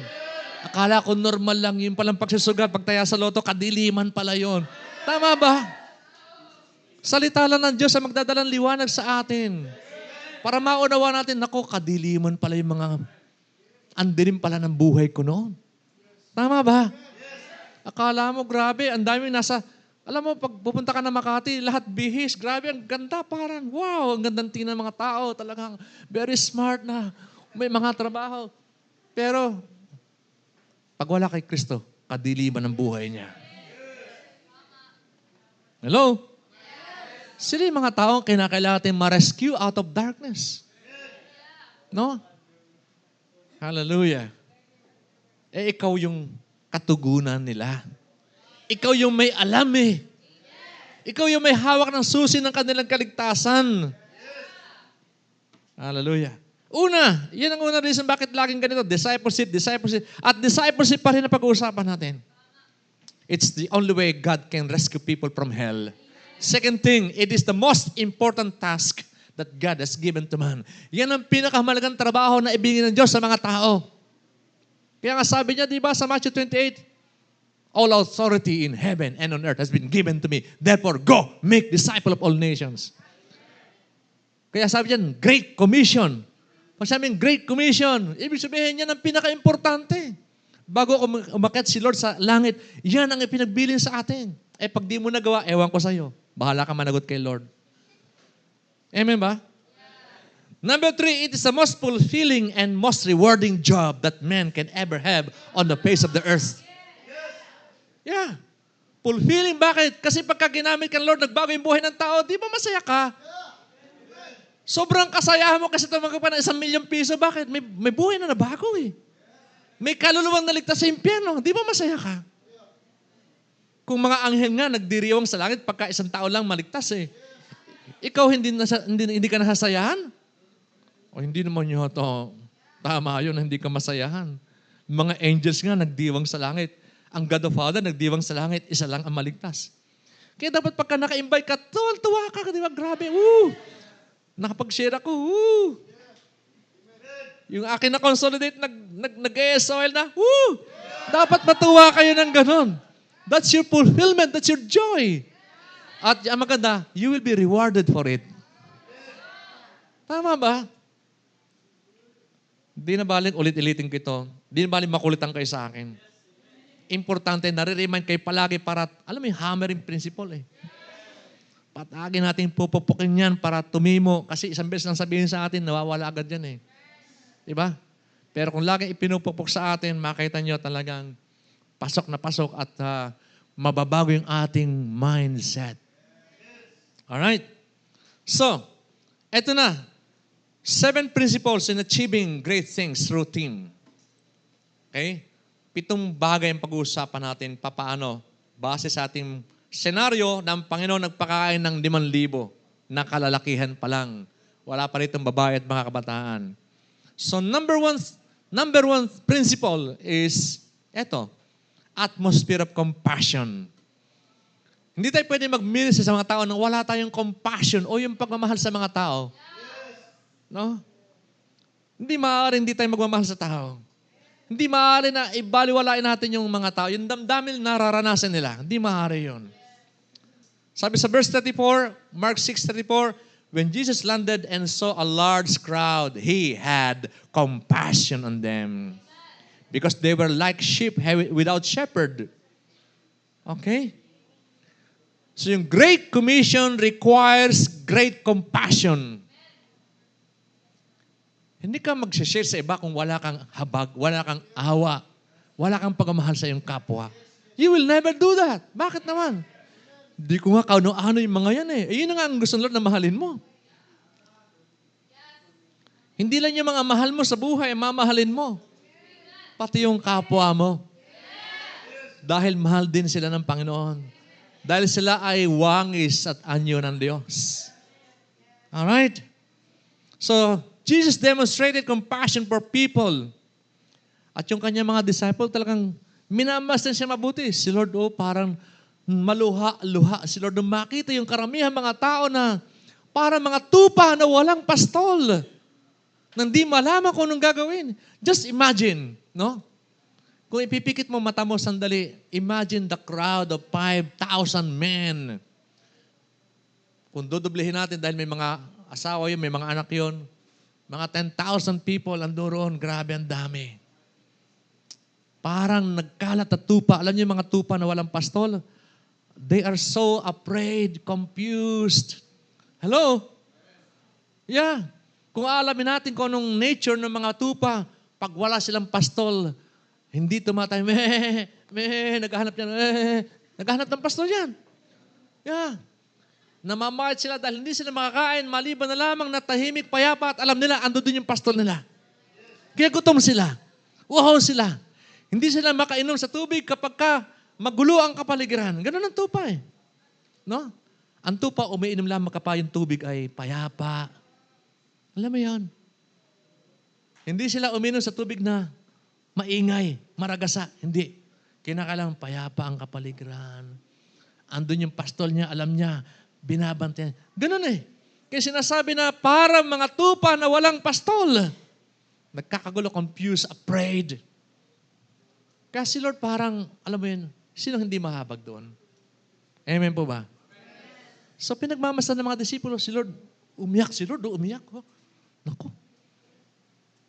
Akala ko normal lang, yung palang pagsusugat, pagtaya sa loto, kadiliman pala yun. Tama ba? Salita lang ng Diyos ang magdadalang liwanag sa atin. Para maunawa natin, nako, kadiliman pala yung mga andilim pala ng buhay ko noon. Tama ba? Akala mo, grabe, ang dami nasa, alam mo, pag pupunta ka na Makati, lahat bihis, grabe, ang ganda, parang, wow, ang gandang tingnan ng mga tao, talagang very smart na, may mga trabaho. Pero, pag wala kay Kristo, kadiliman ang buhay niya. Hello? Sila yung mga taong kinakailangan natin ma-rescue out of darkness. No? Hallelujah. Eh, ikaw yung katugunan nila. Ikaw yung may alam eh. Ikaw yung may hawak ng susi ng kanilang kaligtasan. Hallelujah. Una, yan ang unang reason bakit laging ganito. Discipleship. At discipleship pa rin na pag-uusapan natin. It's the only way God can rescue people from hell. Second thing, it is the most important task that God has given to man. Yan ang pinakamalagang trabaho na ibigay ng Diyos sa mga tao. Kaya nga sabi niya, di ba, sa Matthew 28, all authority in heaven and on earth has been given to me. Therefore, go, make disciple of all nations. Kaya sabi niyan, Great Commission. Pag sabi Great Commission, ibig sabihin niya ang pinaka-importante. Bago umakyat si Lord sa langit, yan ang ipinagbilin sa atin. Eh pag di mo nagawa, ewan ko sa'yo. Bahala ka managot kay Lord. Amen ba? Number 3, it is the most fulfilling and most rewarding job that man can ever have on the face of the earth. Yeah. Fulfilling, bakit? Kasi pagka ginamit ka ng Lord, nagbago yung buhay ng tao, di ba masaya ka? Sobrang kasayahan mo kasi tumanggap ka ng 1 milyong piso. Bakit? May buhay na nabago eh. May kaluluwang naligtas sa impyerno. Di ba masaya ka? Kung mga anghel nga nagdiriwang sa langit pagka 1 tao lang maligtas eh. Ikaw hindi ka nasasayahan? O hindi naman yun ito. Tama yun, hindi ka masayahan. Mga angels nga nagdiwang sa langit. Ang God of Father nagdiwang sa langit, isa lang ang maligtas. Kaya dapat pagka naka-invite ka, tuwa ka, di ba? Grabe, woo! Nakapag-share ako, woo! Yung akin na consolidate, nag-ESOL na, woo! Dapat matuwa kayo ng ganon. That's your fulfillment. That's your joy. At ang maganda, you will be rewarded for it. Tama ba? Di na baling ulit-ilitin ko ito. Di na baling makulitan kayo sa akin. Importante, nare-remind kayo palagi para, alam mo yung hammering principle eh. Patagin natin pupupukin yan para tumimo. Kasi isang beses lang sabihin sa atin, nawawala agad yan eh. Diba? Pero kung laging ipinupupuk sa atin, makita nyo talagang pasok na pasok at mababago yung ating mindset. Alright? So, eto na. 7 principles in achieving great things through team. Okay? 7 bagay ang pag-uusapan natin papaano base sa ating senaryo ng Panginoon nagpakain ng 5,000 na kalalakihan pa lang. Wala pa ritong babae at mga kabataan. So number one principle is eto, atmosphere of compassion. Hindi tayo pwede mag-minister sa mga tao nang wala tayong compassion o yung pagmamahal sa mga tao. No? Hindi maaaring hindi tayo magmamahal sa tao. Hindi maaari na ibaliwalain natin yung mga tao. Yung damdamin nararanasan nila. Hindi maaari yun. Sabi sa verse 34, Mark 6:34, when Jesus landed and saw a large crowd, He had compassion on them. Because they were like sheep without shepherd. Okay? So yung Great Commission requires great compassion. Hindi ka mag-share sa iba kung wala kang habag, wala kang awa, wala kang pagmamahal sa iyong kapwa. You will never do that. Bakit naman? Di ko nga kaano-ano yung mga yan eh. Yun na nga ang gusto ng Lord na mahalin mo. Hindi lang yung mga mahal mo sa buhay, mamahalin mo. Pati yung kapwa mo. Dahil mahal din sila ng Panginoon. Dahil sila ay wangis at anyo ng Diyos. Alright? So, Jesus demonstrated compassion for people. At yung kanyang mga disciple talagang minamasdan siya mabuti. Si Lord, parang maluha-luha. Si Lord, makita yung karamihan mga tao na parang mga tupa na walang pastol. Nang di malaman kung anong gagawin. Just imagine, no? Kung ipipikit mo mata mo sandali, imagine the crowd of 5,000 men. Kung dodoblehin natin dahil may mga asawa yun, may mga anak yun, mga 10,000 people andun, grabe ang dami. Parang nagkalat na tupa. Alam niyo yung mga tupa na walang pastol? They are so afraid, confused. Hello? Yeah. Kung alamin natin kung anong nature ng mga tupa, pag wala silang pastol, hindi tumatay, naghahanap yan, naghahanap ng pastol yan. Yeah. Namamayat sila dahil hindi sila makakain, maliban na lamang na tahimik, payapa, at alam nila, ando dun yung pastol nila. Kaya gutom sila. Uhaw sila. Hindi sila makainom sa tubig kapag magulo ang kapaligiran. Ganun ang tupa eh. No? Ang tupa, umiinom lamang kapag yung tubig ay payapa. Alam mo yan? Hindi sila uminom sa tubig na maingay, maragasa. Hindi. Kinakailangan payapa ang kapaligiran. Andun yung pastol niya, alam niya, binabantayan. Ganun eh. Kaya sinasabi na para mga tupa na walang pastol. Nagkakagulo, confused, afraid. Kaya si Lord parang, alam mo yun, sino hindi mahabag doon? Amen po ba? So pinagmamasdan ng mga disipulo, si Lord, umiyak. Oh. Naku.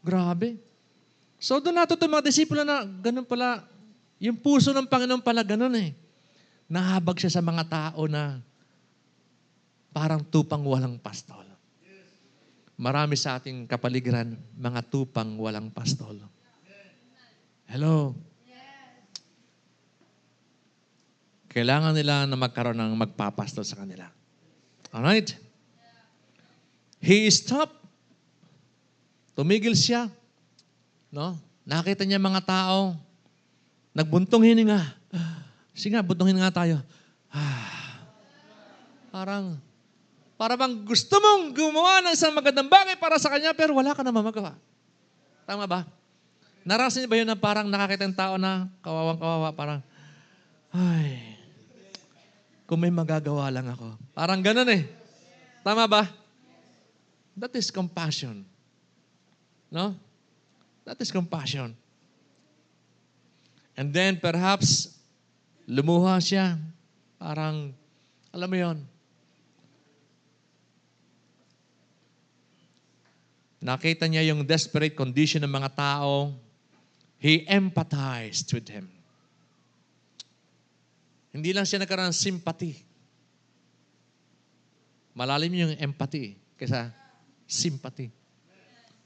Grabe. So doon natuto mga disipulo na ganun pala, yung puso ng Panginoon pala ganun eh. Nahabag siya sa mga tao na parang tupang walang pastol. Marami sa ating kapaligiran, mga tupang walang pastol. Hello? Kailangan nila na magkaroon ng magpapastol sa kanila. Alright? He stopped. Tumigil siya. No? Nakita niya mga tao, nagbuntong hininga. Sige nga, buntong hininga tayo. Para bang gusto mong gumawa ng isang magandang bagay para sa kanya, pero wala ka naman magawa. Tama ba? Narasan niyo ba yun na parang nakakita ng tao na kawawang-kawawa, parang, kung may magagawa lang ako. Parang ganun eh. Tama ba? That is compassion. No? That is compassion. And then perhaps, lumuha siya. Parang, alam mo yon. Nakita niya yung desperate condition ng mga tao. He empathized with him. Hindi lang siya nagkaroon ng sympathy. Malalim yung empathy kaysa sympathy.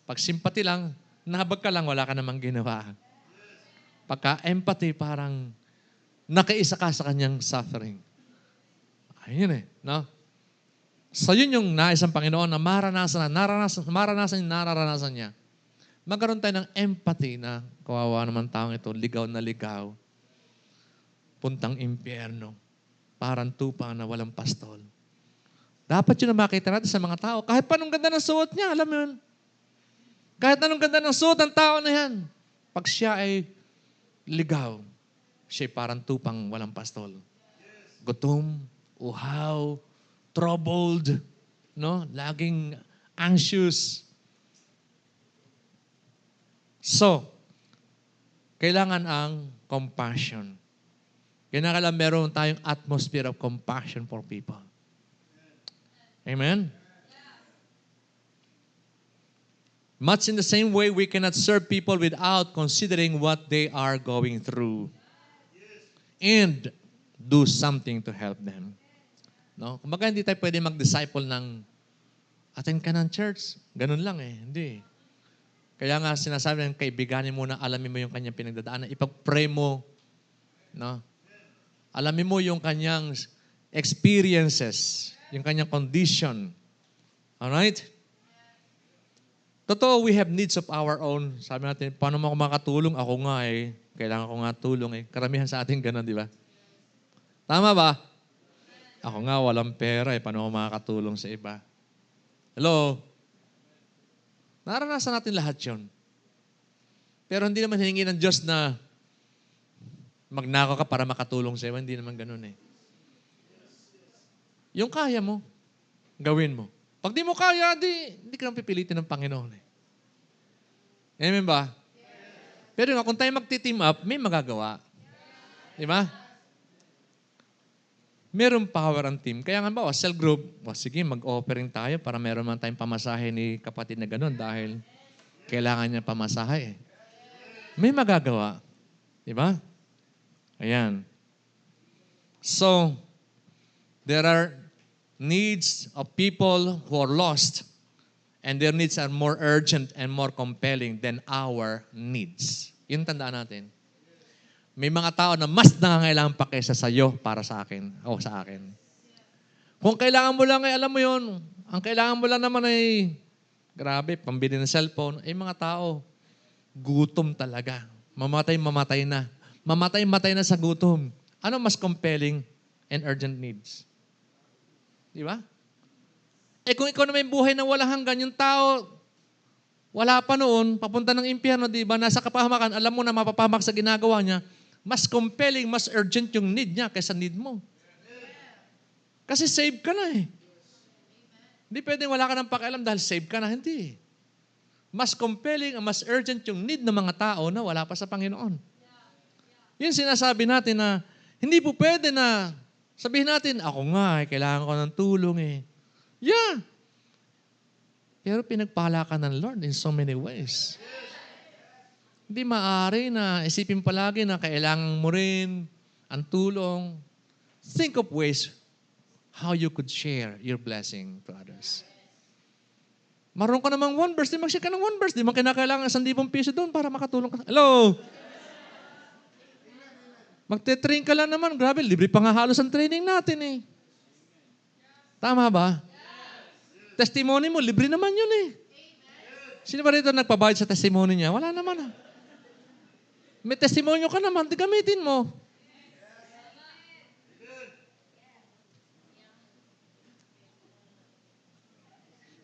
Pag sympathy lang, nahabag ka lang, wala ka namang ginawa. Pagka empathy, parang nakaisa ka sa kanyang suffering. Ayun eh, no? So yun yung nais ng Panginoon na nararanasan niya. Magkaroon tayo ng empathy na kawawa naman taong ito, ligaw na ligaw, puntang impyerno, parang tupa na walang pastol. Dapat yun na makita natin sa mga tao. Kahit pa anong ganda ng suot niya, alam mo yun. Kahit anong ganda ng suot ng tao na yan, pag siya ay ligaw, siya ay parang tupang walang pastol. Gutom, uhaw, troubled, no? Laging anxious. So, kailangan ang compassion. Kailangan meron tayong atmosphere of compassion for people. Amen? Much in the same way, we cannot serve people without considering what they are going through and do something to help them. No? Kumbaga, hindi tayo pwede mag-disciple ng attend ka ng church. Ganun lang eh. Hindi. Kaya nga sinasabi ng kaibiganin mo na alamin mo yung kanyang pinagdadaanan. Ipag-pray mo. No? Alamin mo yung kanyang experiences, yung kanyang condition. Alright? Totoo, we have needs of our own. Sabi natin, paano mo ako makatulong? Ako nga eh. Kailangan ko nga tulong eh. Karamihan sa atin ganun, di ba? Tama ba? Ako nga, walang pera eh. Paano ako makakatulong sa iba? Hello? Naranasan natin lahat yun. Pero hindi naman hiningi ng Diyos na magnakaw ka para makatulong sa iba. Hindi naman ganun eh. Yung kaya mo, gawin mo. Pag di mo kaya, hindi ka nang pipilitin ng Panginoon eh. Amen ba? Pero nga, kung tayo magti-team up, may magagawa. Di ba? Merong power ang team. Kaya nga ba, cell group, sige, mag-offering tayo para meron man tayong pamasahe ni kapatid na gano'n dahil kailangan niya pamasahe. May magagawa. Di ba? Ayan. So, there are needs of people who are lost and their needs are more urgent and more compelling than our needs. Yun tandaan natin. May mga tao na mas nangangailangan pa kaysa sa iyo para sa akin o sa akin. Kung kailangan mo lang ay alam mo yun, ang kailangan mo lang naman ay, grabe, pambili ng cellphone, ay mga tao, gutom talaga. Mamatay na. Mamatay na sa gutom. Ano mas compelling and urgent needs? Di ba? Eh kung ikaw na may buhay na walang hanggan, yung tao, wala pa noon, papunta ng impyerno, di ba? Nasa kapahamakan, alam mo na mapapahamak sa ginagawa niya, mas compelling, mas urgent yung need niya kaysa need mo. Kasi save ka na eh. Hindi pwedeng wala ka ng pakialam dahil save ka na. Hindi. Mas compelling, mas urgent yung need ng mga tao na wala pa sa Panginoon. Yun sinasabi natin na hindi po pwede na sabihin natin, ako nga eh, kailangan ko ng tulong eh. Yeah. Pero pinagpala ka ng Lord in so many ways. Hindi maaari na isipin palagi na kailangan mo rin ang tulong. Think of ways how you could share your blessing to others. Maroon ka namang one verse, di mag-share ka ng one verse. Di man kinakailangan 1,000 piso doon para makatulong ka. Hello? Magte-train ka lang naman. Grabe, libre pa nga halos ang training natin eh. Tama ba? Testimony mo, libre naman yun eh. Sino ba rito nagpabayad sa testimony niya? Wala naman ah. May testimonyo ka naman, gamitin mo.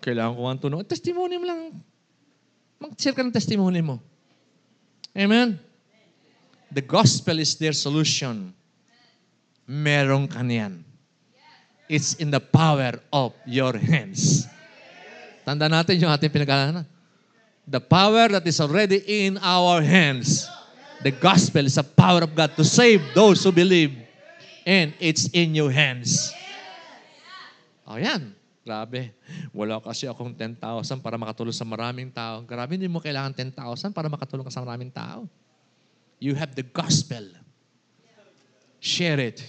Kailangan ko ang tulong. Testimony mo lang. Mag-share ka ng testimony mo. Amen? The gospel is their solution. Meron ka niyan. It's in the power of your hands. Tanda natin yung ating pinag-aaralan. The power that is already in our hands. The gospel is the power of God to save those who believe. And it's in your hands. O yan. Grabe. Wala kasi akong 10,000 para makatulong sa maraming tao. Grabe, hindi mo kailangan 10,000 para makatulong ka sa maraming tao. You have the gospel. Share it.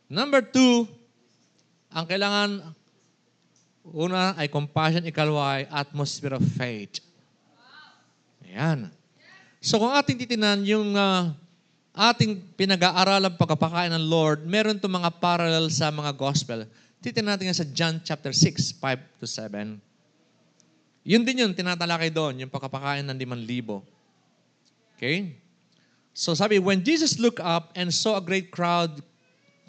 Number 2, ang kailangan, una ay compassion, ikalawa ay atmosphere of faith. Ayan. So kung ating titinan yung ating pinag-aaralan pagkapakain ng Lord, meron itong mga parallel sa mga gospel. Titinan natin sa John chapter 6, 5-7. Yun din yun, tinatalakay doon, yung pagkapakain ng 5,000. Okay? So sabi, when Jesus looked up and saw a great crowd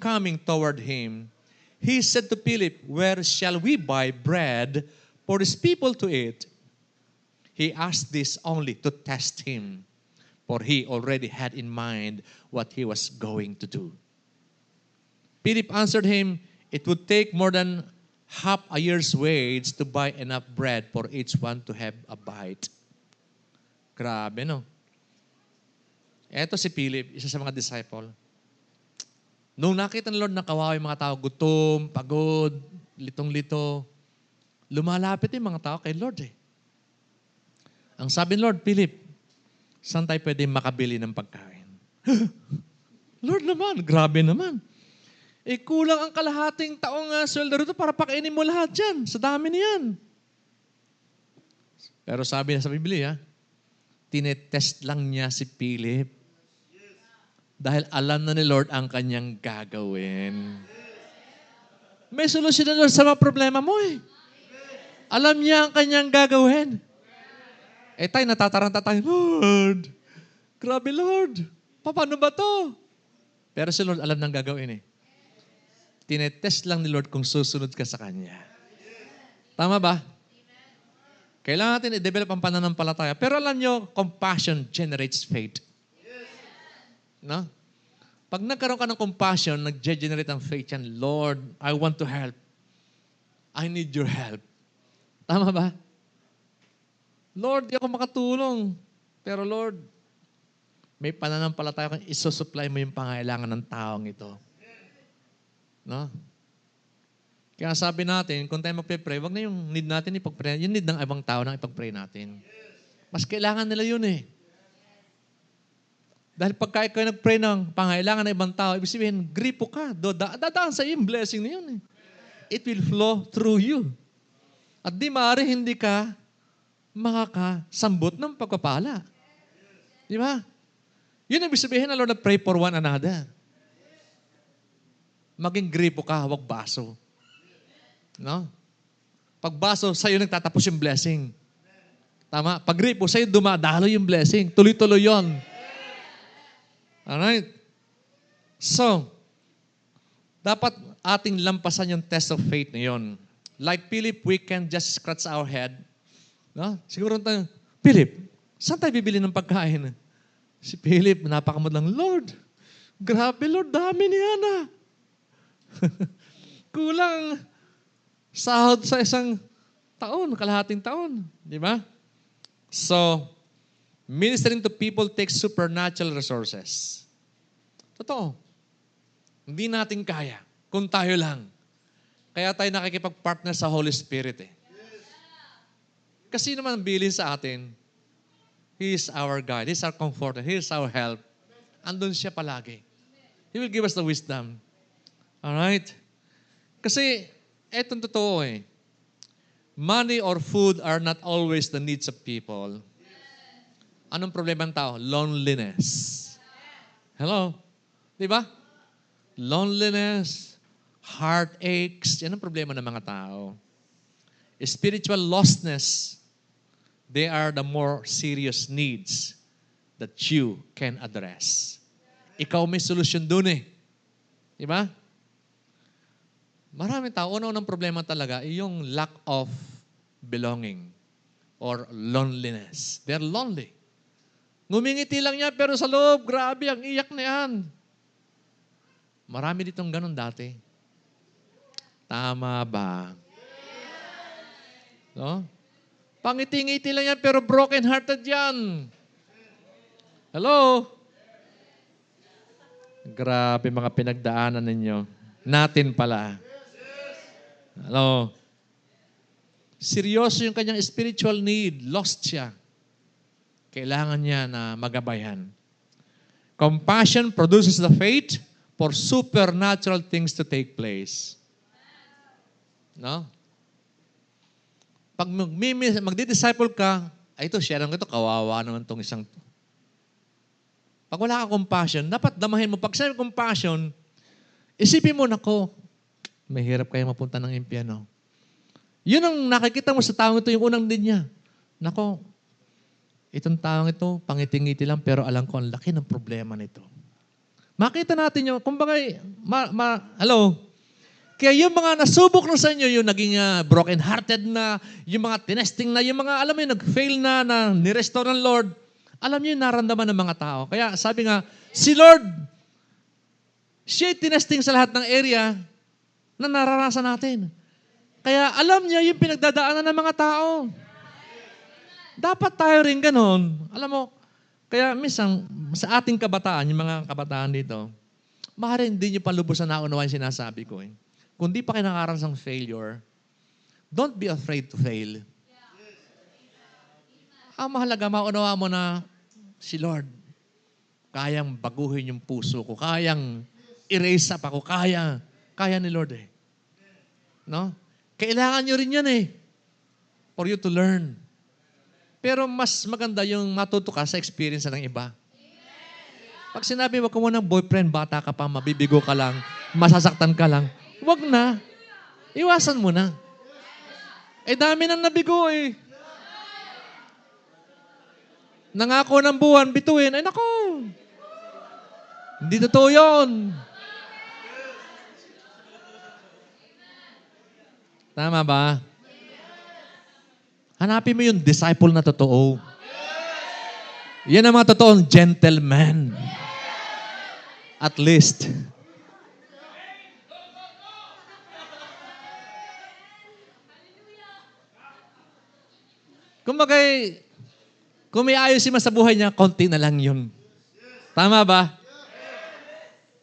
coming toward him, he said to Philip, where shall we buy bread for these people to eat? He asked this only to test him, for he already had in mind what he was going to do. Philip answered him, it would take more than half a year's wage to buy enough bread for each one to have a bite. Grabe, no? Eto si Philip, isa sa mga disciple. Nung nakita ng Lord na kawawa yung mga tao, gutom, pagod, litong-lito, lumalapit yung mga tao kay Lord eh. Ang sabi ng Lord, Philip, saan tayo pwede makabili ng pagkain? Lord naman, grabe naman. Eh kulang ang kalahating taong sweldo rito para pakainin mo lahat dyan. Sa dami niyan. Pero sabi na sa Biblia, tinetest lang niya si Philip. Dahil alam na ni Lord ang kanyang gagawin. May solusyon na Lord sa mga problema mo eh. Alam niya ang kanyang gagawin. Eh tayo natataranta tayo, Lord, grabe Lord, paano ba to? Pero si Lord alam nang gagawin eh. Tinetest lang ni Lord kung susunod ka sa Kanya. Tama ba? Kailangan natin i-develop ang pananampalataya. Pero alam nyo, compassion generates faith. No? Pag nagkaroon ka ng compassion, nag-generate ang faith yan. Lord, I want to help. I need your help. Tama ba? Lord, di ako makatulong. Pero Lord, may pananampalataya kang isusupply mo yung pangailangan ng taong ito. No? Kaya sabi natin, kung tayo magpe-pray, wag na yung need natin ipag-pray. Yung need ng ibang tao na ipag-pray natin. Mas kailangan nila yun eh. Dahil pagka ikaw nag-pray ng pangailangan ng ibang tao, ibig sabihin, gripo ka. Dadaan sa iyo yung blessing na yun eh. It will flow through you. At di maaari hindi ka makakasambot ng pagpapala. Di ba? Yun ibig sabihin na Lord, pray for one another. Maging gripo ka, huwag baso. No? Pag baso, sa'yo nagtatapos yung blessing. Tama? Pag gripo, sa'yo dumadalo yung blessing. Tuloy-tuloy yun. Alright? So, dapat ating lampasan yung test of faith na yun. Like Philip, we can just scratch our head. No? Siguro tayo, Philip, saan tayo bibili ng pagkain? Si Philip, napakamad lang, Lord, grabe Lord, dami niyan ah. Kulang sahod sa isang taon, kalahating taon. Di ba? So, ministering to people takes supernatural resources. Totoo. Hindi natin kaya kung tayo lang. Kaya tayo nakikipag-partner sa Holy Spirit eh. Kasi naman bilin sa atin, He is our guide, He is our comforter, He is our help. Andun siya palagi. He will give us the wisdom. Alright? Kasi, etong totoo eh. Money or food are not always the needs of people. Anong problema ng tao? Loneliness. Hello? Di ba? Loneliness, heartaches, yan ang problema ng mga tao. Spiritual lostness, they are the more serious needs that you can address. Ikaw may solusyon dun eh. Di ba? Maraming tao, unang problema talaga ay yung lack of belonging or loneliness. They're lonely. Ngumingiti lang niya, pero sa loob, grabe, ang iyak na yan. Marami ditong ganun dati. Tama ba? No? Pangiti-ngiti lang yan, pero broken-hearted yan. Hello? Grabe mga pinagdaanan ninyo. Natin pala. Hello? Seryoso yung kanyang spiritual need. Lost siya. Kailangan niya na magabayan. Compassion produces the faith for supernatural things to take place. No? Pag magdi-disciple ka, ay ito, share lang ito, kawawa naman itong isang to. Pag wala kang compassion, dapat damahin mo. Pag sinabi compassion, isipin mo, nako, mahirap kayo mapunta ng impyerno. Yun ang nakikita mo sa taong ito, yung unang din niya. Nako, itong taong ito, pangiti-ngiti lang, pero alam ko, ang laki ng problema nito. Makita natin yung, kumbaga, hello? Kaya yung mga nasubok na sa inyo, yung naging broken-hearted na, yung mga tinesting na, yung mga, alam mo yung nag-fail na nirestore ng Lord, alam niyo yung naramdaman ng mga tao. Kaya sabi nga, si Lord, siya tinesting sa lahat ng area na naranasan natin. Kaya alam niya yung pinagdadaanan ng mga tao. Dapat tayo rin ganun. Alam mo, kaya minsan, sa ating kabataan, yung mga kabataan dito, maaaring hindi nyo pa lubusan na unawa yung sinasabi ko. Kung di pa kayo nakaranas ng failure, don't be afraid to fail. Ang mahalaga, maunawa mo na si Lord, kayang baguhin yung puso ko, kayang erase up ako, kaya ni Lord eh. No? Kailangan nyo rin yan eh, for you to learn. Pero mas maganda yung matuto ka sa experience ng iba. Pag sinabi, wag ka mo ng boyfriend, bata ka pa, mabibigo ka lang, masasaktan ka lang, wag na. Iwasan mo na. Eh, dami nang nabigo eh. Nangako ng buwan, bituin, ay nako. Hindi totoo yun. Tama ba? Hanapin mo yung disciple na totoo. Yan ang mga totoong gentleman. At least. Kumbagay, kung may ayusin man sa buhay niya, konti na lang yun. Tama ba?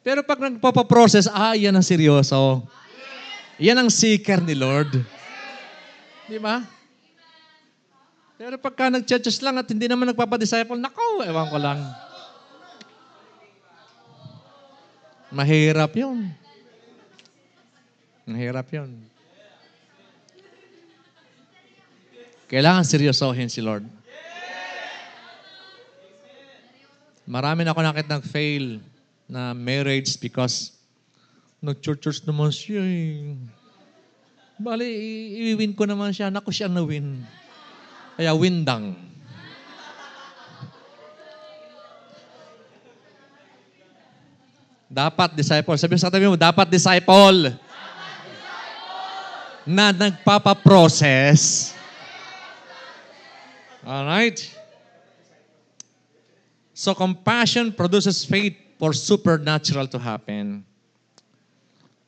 Pero pag nagpapaprocess, yan ang seryoso. Yan ang seeker ni Lord. Di ba? Pero pagka nag-churches lang at hindi naman nagpapadisciple, nako, ewan ko lang. Mahirap yun. Mahirap yun. Kailangan seryosohin si Lord. Marami na ako nakita nag-fail na marriage because nag-church naman siya eh. Bali, i-win ko naman siya. Naku, siya na-win. Kaya windang. Dapat disciple. Sabi sa tabi mo, dapat disciple. Na nagpapaprocess. Alright? So compassion produces faith for supernatural to happen.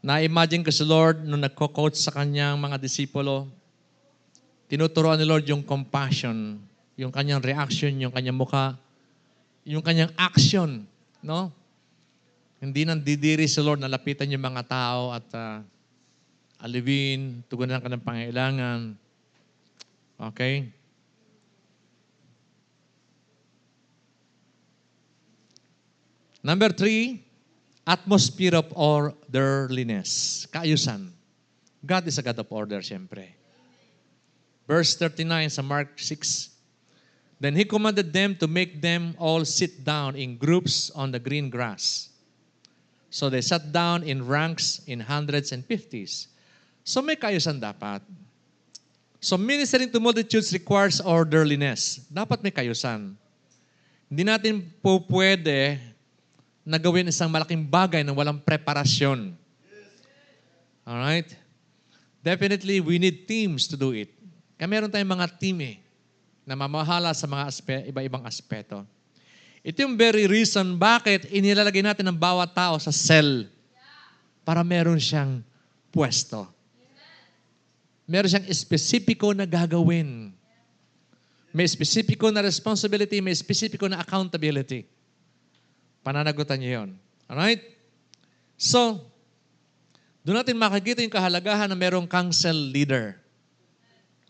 Na-imagine ko si Lord nung nagko-coach sa kanyang mga disipulo, tinuturoan ni Lord yung compassion, yung kanyang reaction, yung kanyang mukha, yung kanyang action. No? Hindi nang didiri si Lord na lapitan yung mga tao at alivin, tugunan ka ng pangailangan. Okay? Number 3, atmosphere of orderliness. Kaayusan. God is a God of order, siyempre. Verse 39 sa Mark 6. Then He commanded them to make them all sit down in groups on the green grass. So they sat down in ranks in hundreds and fifties. So may kaayusan dapat. So ministering to multitudes requires orderliness. Dapat may kaayusan. Hindi natin po pwede na gawin isang malaking bagay na walang preparasyon. Alright? Definitely, we need teams to do it. Kaya meron tayong mga team na mamahala sa mga iba-ibang aspeto. Ito yung very reason bakit inilalagay natin ang bawat tao sa cell para meron siyang pwesto. Meron siyang espesipiko na gagawin. May espesipiko na responsibility, may espesipiko na accountability. Pananagutan niyo yun. Alright? So, doon natin makikita yung kahalagahan na merong council leader.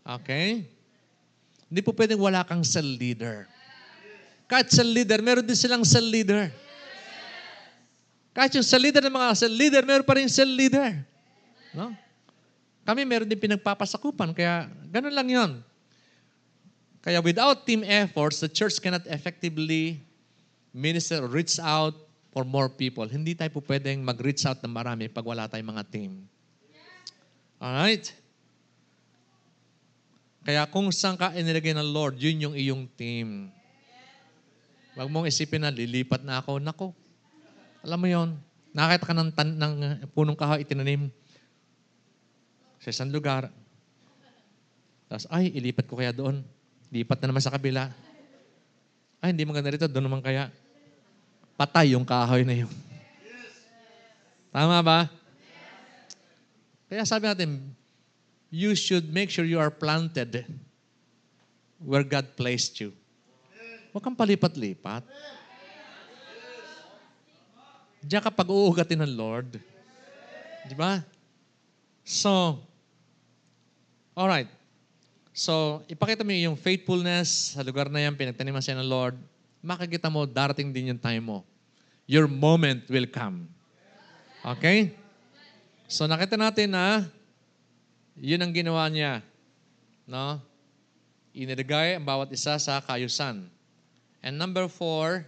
Okay? Hindi po pwedeng wala kang cell leader. Kahit cell leader, meron din silang cell leader. Kahit yung cell leader ng mga cell leader, meron pa rin cell leader. No? Kami meron din pinagpapasakupan, kaya ganun lang yon. Kaya without team efforts, the church cannot effectively minister or reach out for more people. Hindi tayo po pwedeng mag-reach out ng marami pag wala tayong mga team. Alright? Kaya kung saan ka inilagay ng Lord, yun yung iyong team. Huwag mong isipin na, lilipat na ako. Nako. Alam mo yon, nakakita ka ng punong kahoy itinanim sa isang lugar. Tapos, ilipat ko kaya doon. Lipat na naman sa kabila. Hindi maganda rito. Doon naman kaya. Patay yung kahoy na yun. Tama ba? Kaya sabi natin, you should make sure you are planted where God placed you. Huwag kang palipat-lipat. Diyan ka pag-uugatin ng Lord. Di ba? So, alright. So, ipakita mo yung faithfulness sa lugar na yan, pinagtaniman siya ng Lord. Makikita mo, darating din yung time mo. Your moment will come. Okay? So, nakita natin na yun ang ginawa niya. No? Inilagay ang bawat isa sa kayusan. And number 4,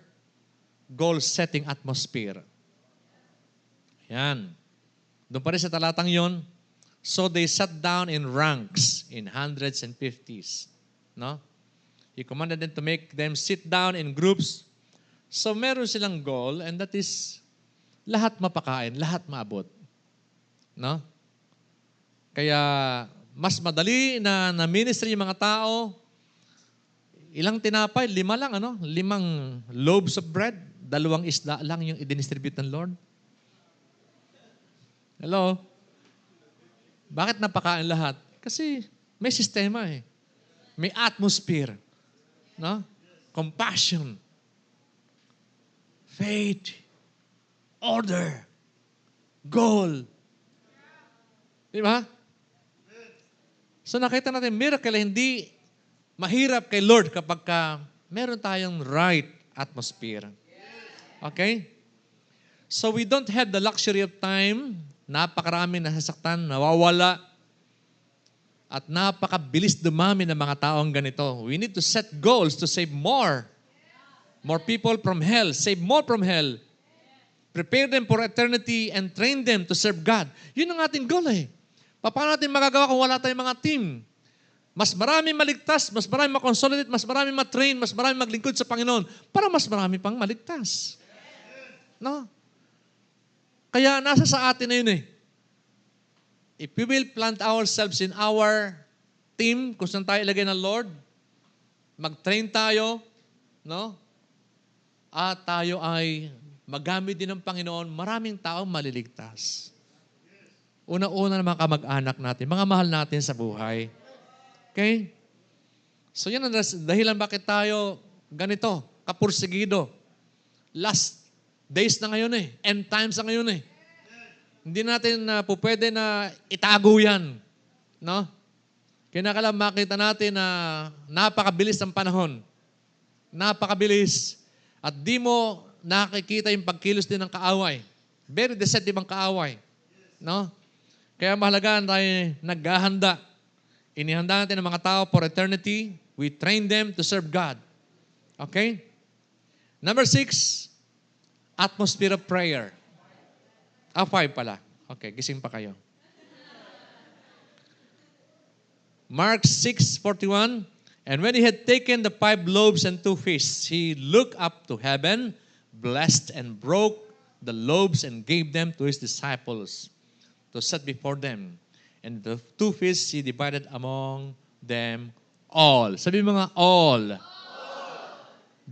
goal-setting atmosphere. Yan. Doon pa rin sa talatang yon. So they sat down in ranks, in hundreds and fifties. No? He commanded them to make them sit down in groups. So meron silang goal, and that is lahat mapakain, lahat maabot. No? Kaya mas madali na ministry yung mga tao. Ilang tinapay? 5 lang, 5 loaves of bread. 2 isda lang yung i-distribute ng Lord. Hello? Bakit napakain lahat? Kasi may sistema eh. May atmosphere. No? Compassion. Faith. Order. Goal. Di ba? So nakita natin, miracle, hindi mahirap kay Lord kapag meron tayong right atmosphere. Okay? So we don't have the luxury of time. Napakarami nasasaktan, nawawala, at napakabilis dumami ng mga taong ganito. We need to set goals to save more. More people from hell. Save more from hell. Prepare them for eternity and train them to serve God. Yun ang ating goal eh. Paano natin magagawa kung wala tayong mga team? Mas marami maligtas, mas marami makonsolidate, mas marami matrain, mas marami maglingkod sa Panginoon para mas marami pang maligtas. No? Kaya nasa sa atin na yun eh. If we will plant ourselves in our team, kung saan tayo ilagay ng Lord, mag-train tayo, no? At tayo ay magamit din ng Panginoon, maraming taong maliligtas. Una-una ng mga kamag-anak natin, mga mahal natin sa buhay. Okay? So yan ang dahilan bakit tayo ganito, kapursigido. Last days na ngayon eh. End times na ngayon eh. Hindi natin po pwede na itago yan. No? Kinakailangan makita natin na napakabilis ang panahon. Napakabilis. At di mo nakikita yung pagkilos din ng kaaway. Very deceptive ang kaaway. No? Kaya mahalaga tayo naghahanda. Inihanda natin ang mga tao for eternity. We train them to serve God. Okay? Number 6, atmosphere of prayer. 5 pala. Okay, gising pa kayo. Mark 6:41, and when he had taken the 5 loaves and 2 fish, he looked up to heaven, blessed and broke the loaves and gave them to his disciples to set before them. And the 2 fish he divided among them all. Sabi mga all.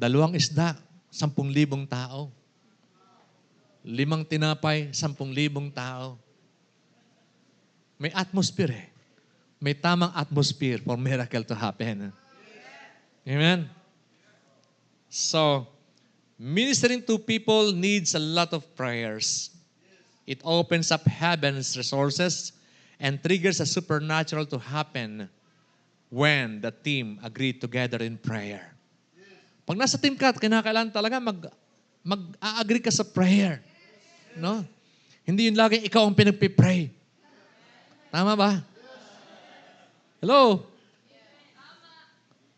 2 isda, 10,000 tao. 5 tinapay, 10,000 tao. May atmosphere eh. May tamang atmosphere for miracle to happen. Amen? So, ministering to people needs a lot of prayers. It opens up heaven's resources and triggers a supernatural to happen when the team agree together in prayer. Pag nasa team ka, kinakailangan talaga mag-agree ka sa prayer. No? Hindi yun lagi ikaw ang pinagpipray. Tama ba? Hello?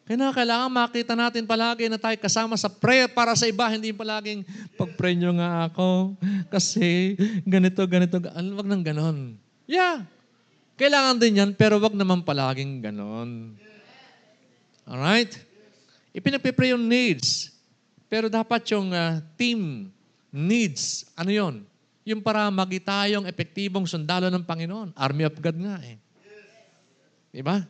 Kailangan makita natin palagi na tayo kasama sa prayer para sa iba. Hindi palaging, pag-pray nyo nga ako kasi ganito. Wag nang ganon. Yeah. Kailangan din yan, pero wag naman palaging ganon. Alright? Ipinagpipray yung needs. Pero dapat yung team needs, ano yon? Yung para magitayong epektibong sundalo ng Panginoon. Army of God nga eh. Diba?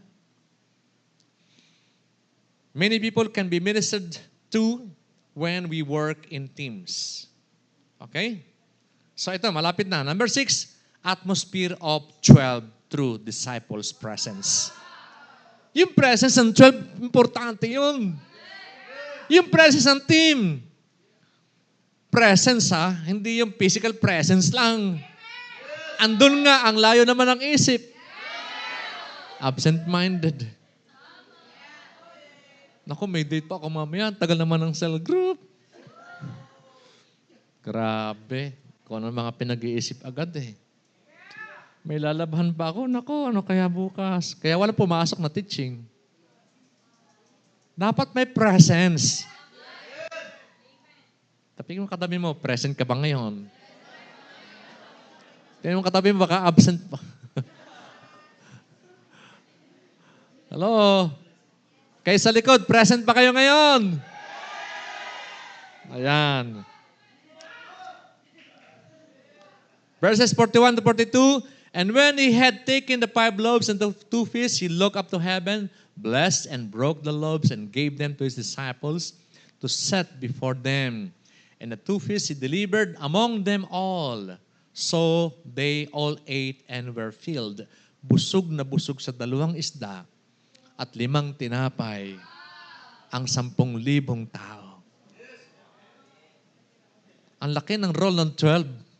Many people can be ministered to when we work in teams. Okay? So ito, malapit na. Number 6, atmosphere of 12 through disciples' presence. Yung presence ng 12, importante yun. Yung presence ng team. Presence ha, hindi yung physical presence lang. Andun nga, ang layo naman ng isip. Absent-minded. Naku, may date pa ako mamaya. Tagal naman ng cell group. Grabe. Kung ano mga pinag-iisip agad eh. May lalabahan pa ako. Naku, ano kaya bukas? Kaya wala pumasok na teaching. Dapat may presence. Tapos mo katabi mo, present ka ba ngayon? Tingnan mo katabi mo, baka absent pa. Hello? Kayo sa likod, present pa kayo ngayon? Ayan. Verses 41 to 42, and when he had taken the 5 loaves and the 2 fish, he looked up to heaven, blessed and broke the loaves and gave them to his disciples to set before them. And the 2 fish he delivered among them all. So they all ate and were filled. Busog na busog sa 2 isda at 5 tinapay ang 10,000 tao. Ang laki ng role ng 12.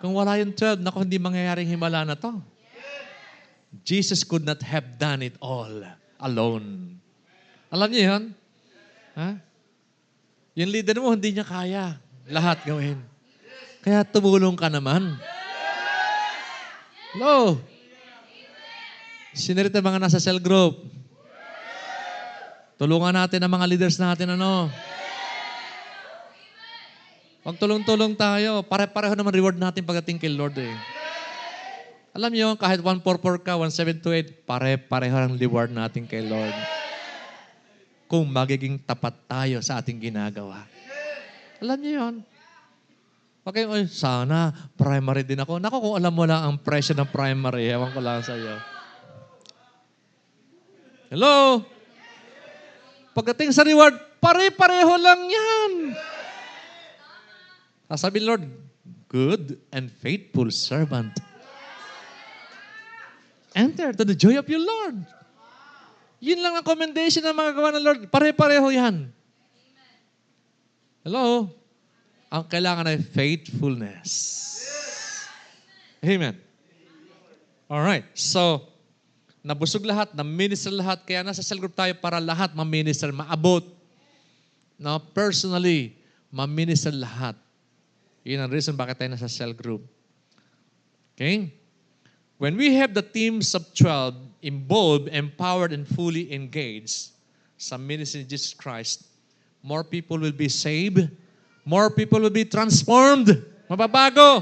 Kung wala yung 12, naku, hindi mangyayaring himala na to. Jesus could not have done it all alone. Alam niyo yun? Ha? Yung leader mo, hindi niya kaya lahat gawin. Kaya tumulong ka naman. Hello? Sinirita mga nasa cell group. Tulungan natin ang mga leaders natin, ano? Pag tulong-tulong tayo, pare-pareho naman reward natin pagdating kay Lord eh. Alam niyo, kahit 144 ka, 1728, pare-pareho ang reward natin kay Lord. Kung magiging tapat tayo sa ating ginagawa. Alam niyo yun? Okay, sana primary din ako. Naku, kung alam mo lang ang presyo ng primary, ewan ko lang sa iyo. Hello? Pagdating sa reward, pare-pareho lang yan. Sabi Lord, good and faithful servant. Enter to the joy of your Lord. Yun lang ang commendation ng mga gawa ng Lord. Pare-pareho yan. Hello? Ang kailangan ay faithfulness. Amen. Alright. So, nabusog lahat, na-minister lahat, kaya nasa cell group tayo para lahat ma-minister, maabot. No, personally, ma-minister lahat. Yun ang reason bakit tayo nasa cell group. Okay? When we have the teams of 12 involved, empowered, and fully engaged sa ministry of Jesus Christ, more people will be saved, more people will be transformed, mababago.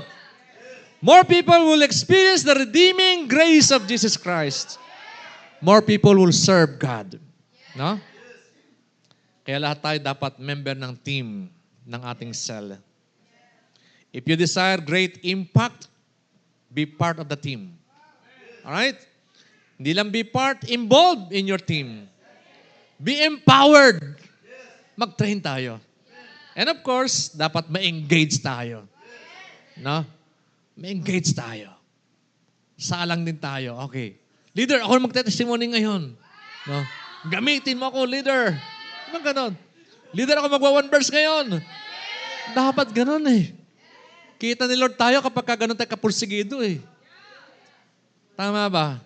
More people will experience the redeeming grace of Jesus Christ. More people will serve God. No? Kaya lahat tayo dapat member ng team ng ating cell. If you desire great impact, be part of the team. Alright? Hindi lang be part, involved in your team. Be empowered. Mag-train tayo. And of course, dapat ma-engage tayo. No? Ma-engage tayo. Salang din tayo. Okay. Leader, ako magte-testimony ngayon. No? Gamitin mo ako, leader. Diba ganon? Leader, ako magwa-1 verse ngayon. Dapat ganon eh. Kita ni Lord tayo kapag ganon tayo kapursigido eh. Tama ba?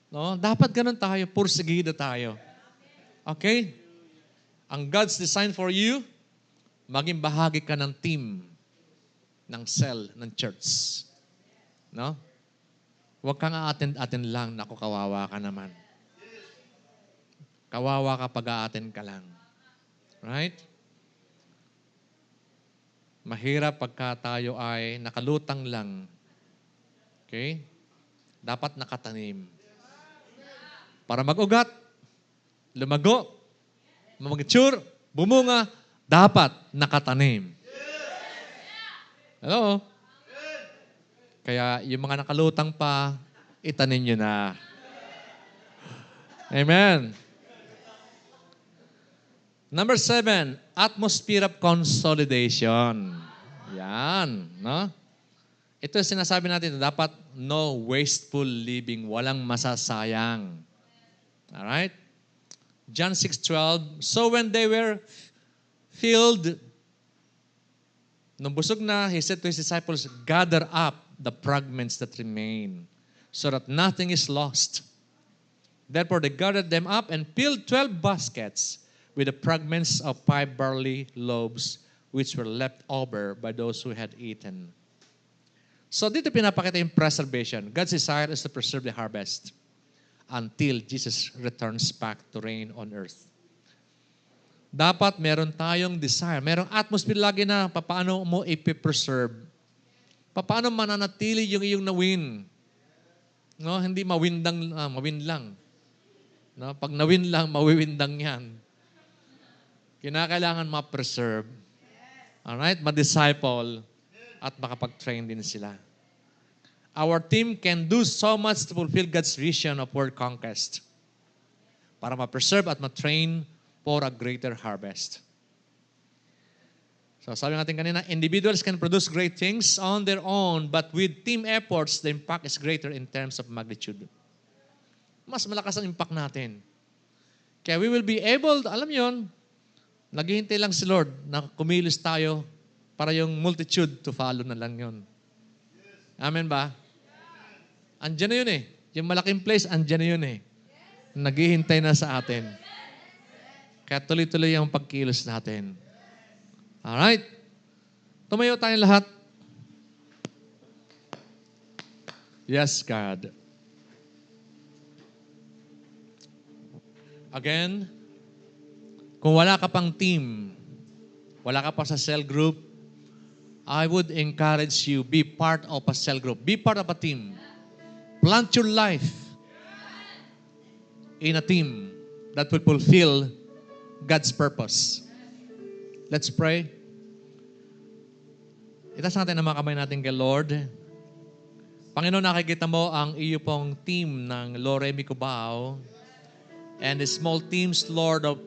No? Dapat ganon tayo, pursigido tayo. Okay? Ang God's design for you, maging bahagi ka ng team, ng cell, ng church. No? Huwag kang a-attend lang, naku, kawawa ka naman. Kawawa ka pag a-attend ka lang. Right? Mahirap pagka tayo ay nakalutang lang. Okay? Dapat nakatanim. Para mag-ugat, lumago, mag-mature, bumunga, dapat nakatanim. Hello? Kaya yung mga nakalutang pa, itanim nyo na. Amen. Number 7, atmosphere of consolidation. Yan. No? Ito yung sinasabi natin, dapat no wasteful living, walang masasayang. Alright? John 6:12. So when they were filled, nung busog na, He said to His disciples, gather up the fragments that remain, so that nothing is lost. Therefore they gathered them up and filled 12 baskets with the fragments of 5 barley loaves which were left over by those who had eaten. So dito pinapakita yung preservation. God's desire is to preserve the harvest until Jesus returns back to reign on earth. Dapat meron tayong desire, merong atmosphere lagi na paano mo ipipreserve. Paano mananatili yung iyong nawin. No, hindi mawin lang. No, pag nawin lang, mawiwindang yan. Kinakailangan ma-preserve. Alright? Ma-disciple at makapag-train din sila. Our team can do so much to fulfill God's vision of world conquest para ma-preserve at ma-train for a greater harvest. So sabi natin kanina, individuals can produce great things on their own, but with team efforts, the impact is greater in terms of magnitude. Mas malakas ang impact natin. Kaya we will be able, alam yon, naghihintay lang si Lord na kumilos tayo para yung multitude to follow na lang yon. Amen ba? Andiyan na yun eh. Yung malaking place, andiyan na yun eh. Naghihintay na sa atin. Kaya tuloy-tuloy ang pagkilos natin. Alright? Tumayo tayong lahat. Yes, God. Again, kung wala ka pang team, wala ka pa sa cell group, I would encourage you, be part of a cell group. Be part of a team. Plant your life in a team that will fulfill God's purpose. Let's pray. Itaas natin ang mga kamay natin kay Lord. Panginoon, nakikita mo ang iyo pong team ng Loremi Cubao and the small teams, Lord, of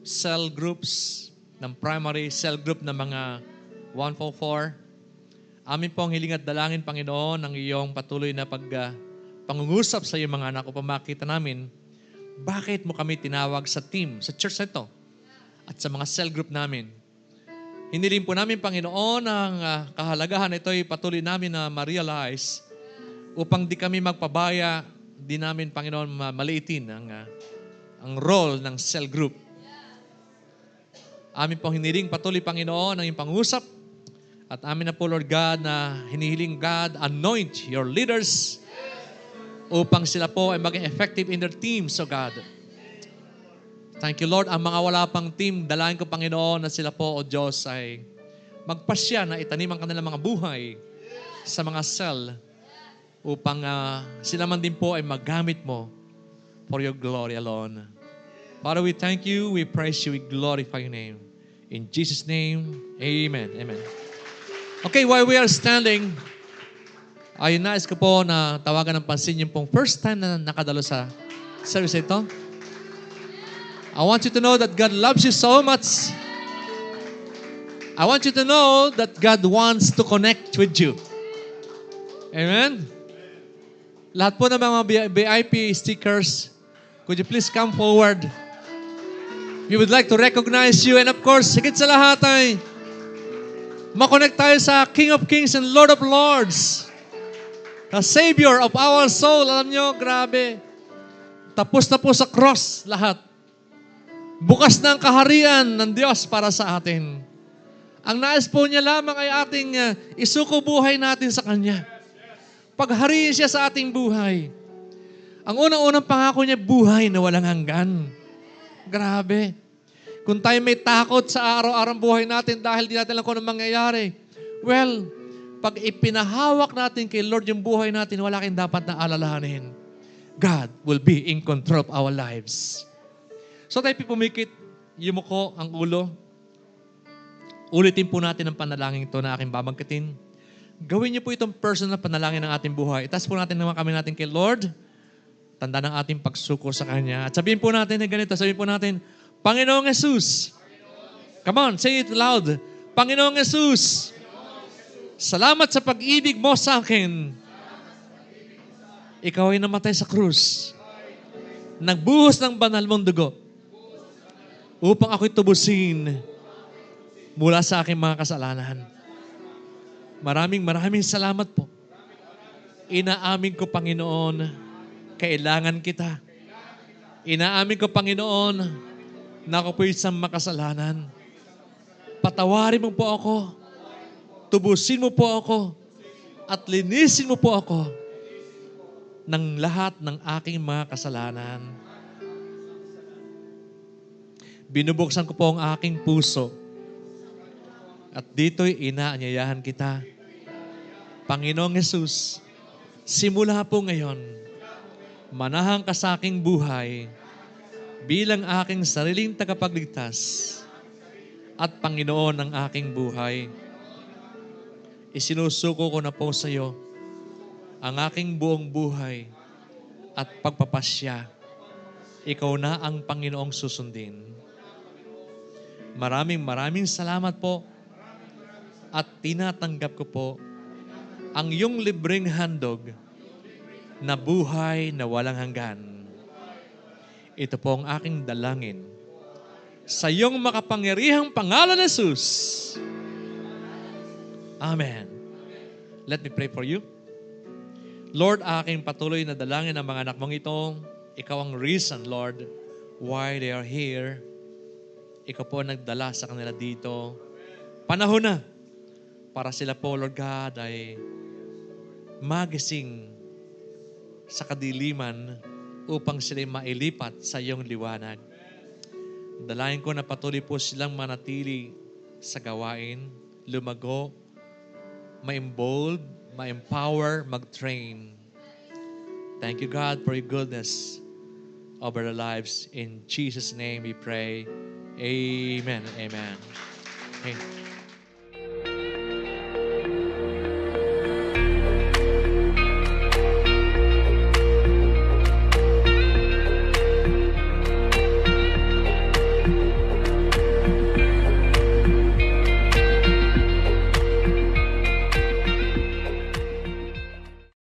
cell groups, ng primary cell group ng mga 144. Amin pong hiling at dalangin, Panginoon, ang iyong patuloy na pangungusap sa iyong mga anak upang makita namin bakit mo kami tinawag sa team, sa church na ito at sa mga cell group namin. Hiniling po namin, Panginoon, ang kahalagahan ito ay patuloy namin na ma-realize upang di kami magpabaya, di namin, Panginoon, maliitin ang role ng cell group. Amin pong hiniling patuloy, Panginoon, ang iyong pangusap at amin na po, Lord God, na hinihiling, God, anoint your leaders upang sila po ay maging effective in their teams, so God. Thank you, Lord. Ang mga wala pang team, dalangin ko, Panginoon, na sila po, O Diyos, ay magpasya na itanim ang kanilang mga buhay sa mga cell upang sila man din po ay magamit mo for your glory alone. Father, we thank you, we praise you, we glorify your name. In Jesus' name, amen. Amen. Okay, while we are standing, ay nais ko po na tawagan ng pansin yung pong first time na nakadalo sa service ito. I want you to know that God loves you so much. I want you to know that God wants to connect with you. Amen? Lahat po ng mga VIP stickers, could you please come forward? We would like to recognize you. And of course, higit sa lahat ay makonect tayo sa King of Kings and Lord of Lords. The Savior of our soul. Alam nyo, grabe. Tapos na po sa cross lahat. Bukas na ang kaharian ng Diyos para sa atin. Ang nais po niya lamang ay ating isuko buhay natin sa Kanya. Paghariin siya sa ating buhay. Ang unang-unang pangako niya, buhay na walang hanggan. Grabe. Kung tayo may takot sa araw-araw buhay natin dahil di natin alam kung anong mangyayari, well, pag ipinahawak natin kay Lord yung buhay natin, wala kayong dapat na alalahanin. God will be in control of our lives. So tayo pumikit, yumuko ang ulo. Ulitin po natin ang panalangin ito na aking babangkitin. Gawin niyo po itong personal panalangin ng ating buhay. Itas po natin naman kami natin kay Lord. Tanda ng ating pagsuko sa Kanya. At sabihin po natin na ganito, sabihin po natin, Panginoong Jesus. Come on, say it loud. Panginoong Jesus. Salamat sa pag-ibig mo sa akin. Ikaw ay namatay sa krus nagbuhos ng banal mong dugo upang ako'y tubusin mula sa aking mga kasalanan. Maraming salamat po. Inaamin ko, Panginoon, kailangan kita. Inaamin ko, Panginoon, na ako po'y isang makasalanan. Patawarin mo po ako. Tubusin mo po ako. At linisin mo po ako ng lahat ng aking mga kasalanan. Binubuksan ko po ang aking puso. At dito'y inaanyayahan kita. Panginoong Hesus, simula po ngayon, manahang ka sa aking buhay bilang aking sariling tagapagligtas at Panginoon ng aking buhay. Isinusuko ko na po sa iyo ang aking buong buhay at pagpapasya. Ikaw na ang Panginoong susundin. Maraming salamat po at tinatanggap ko po ang iyong libreng handog na buhay na walang hanggan. Ito po ang aking dalangin. Sa iyong makapangyarihang pangalan, Jesus. Amen. Let me pray for you. Lord, aking patuloy na dalangin ang mga anak mong ito. Ikaw ang reason, Lord, why they are here. Ikaw po nagdala sa kanila dito. Panahon na para sila po, Lord God, ay magising sa kadiliman upang sila mailipat sa iyong liwanag. Dalangin ko na patuloy po silang manatili sa gawain, lumago, ma-involve, ma-empower, mag-train. Thank you, God, for your goodness over their lives. In Jesus' name we pray. Amen. Amen. Okay.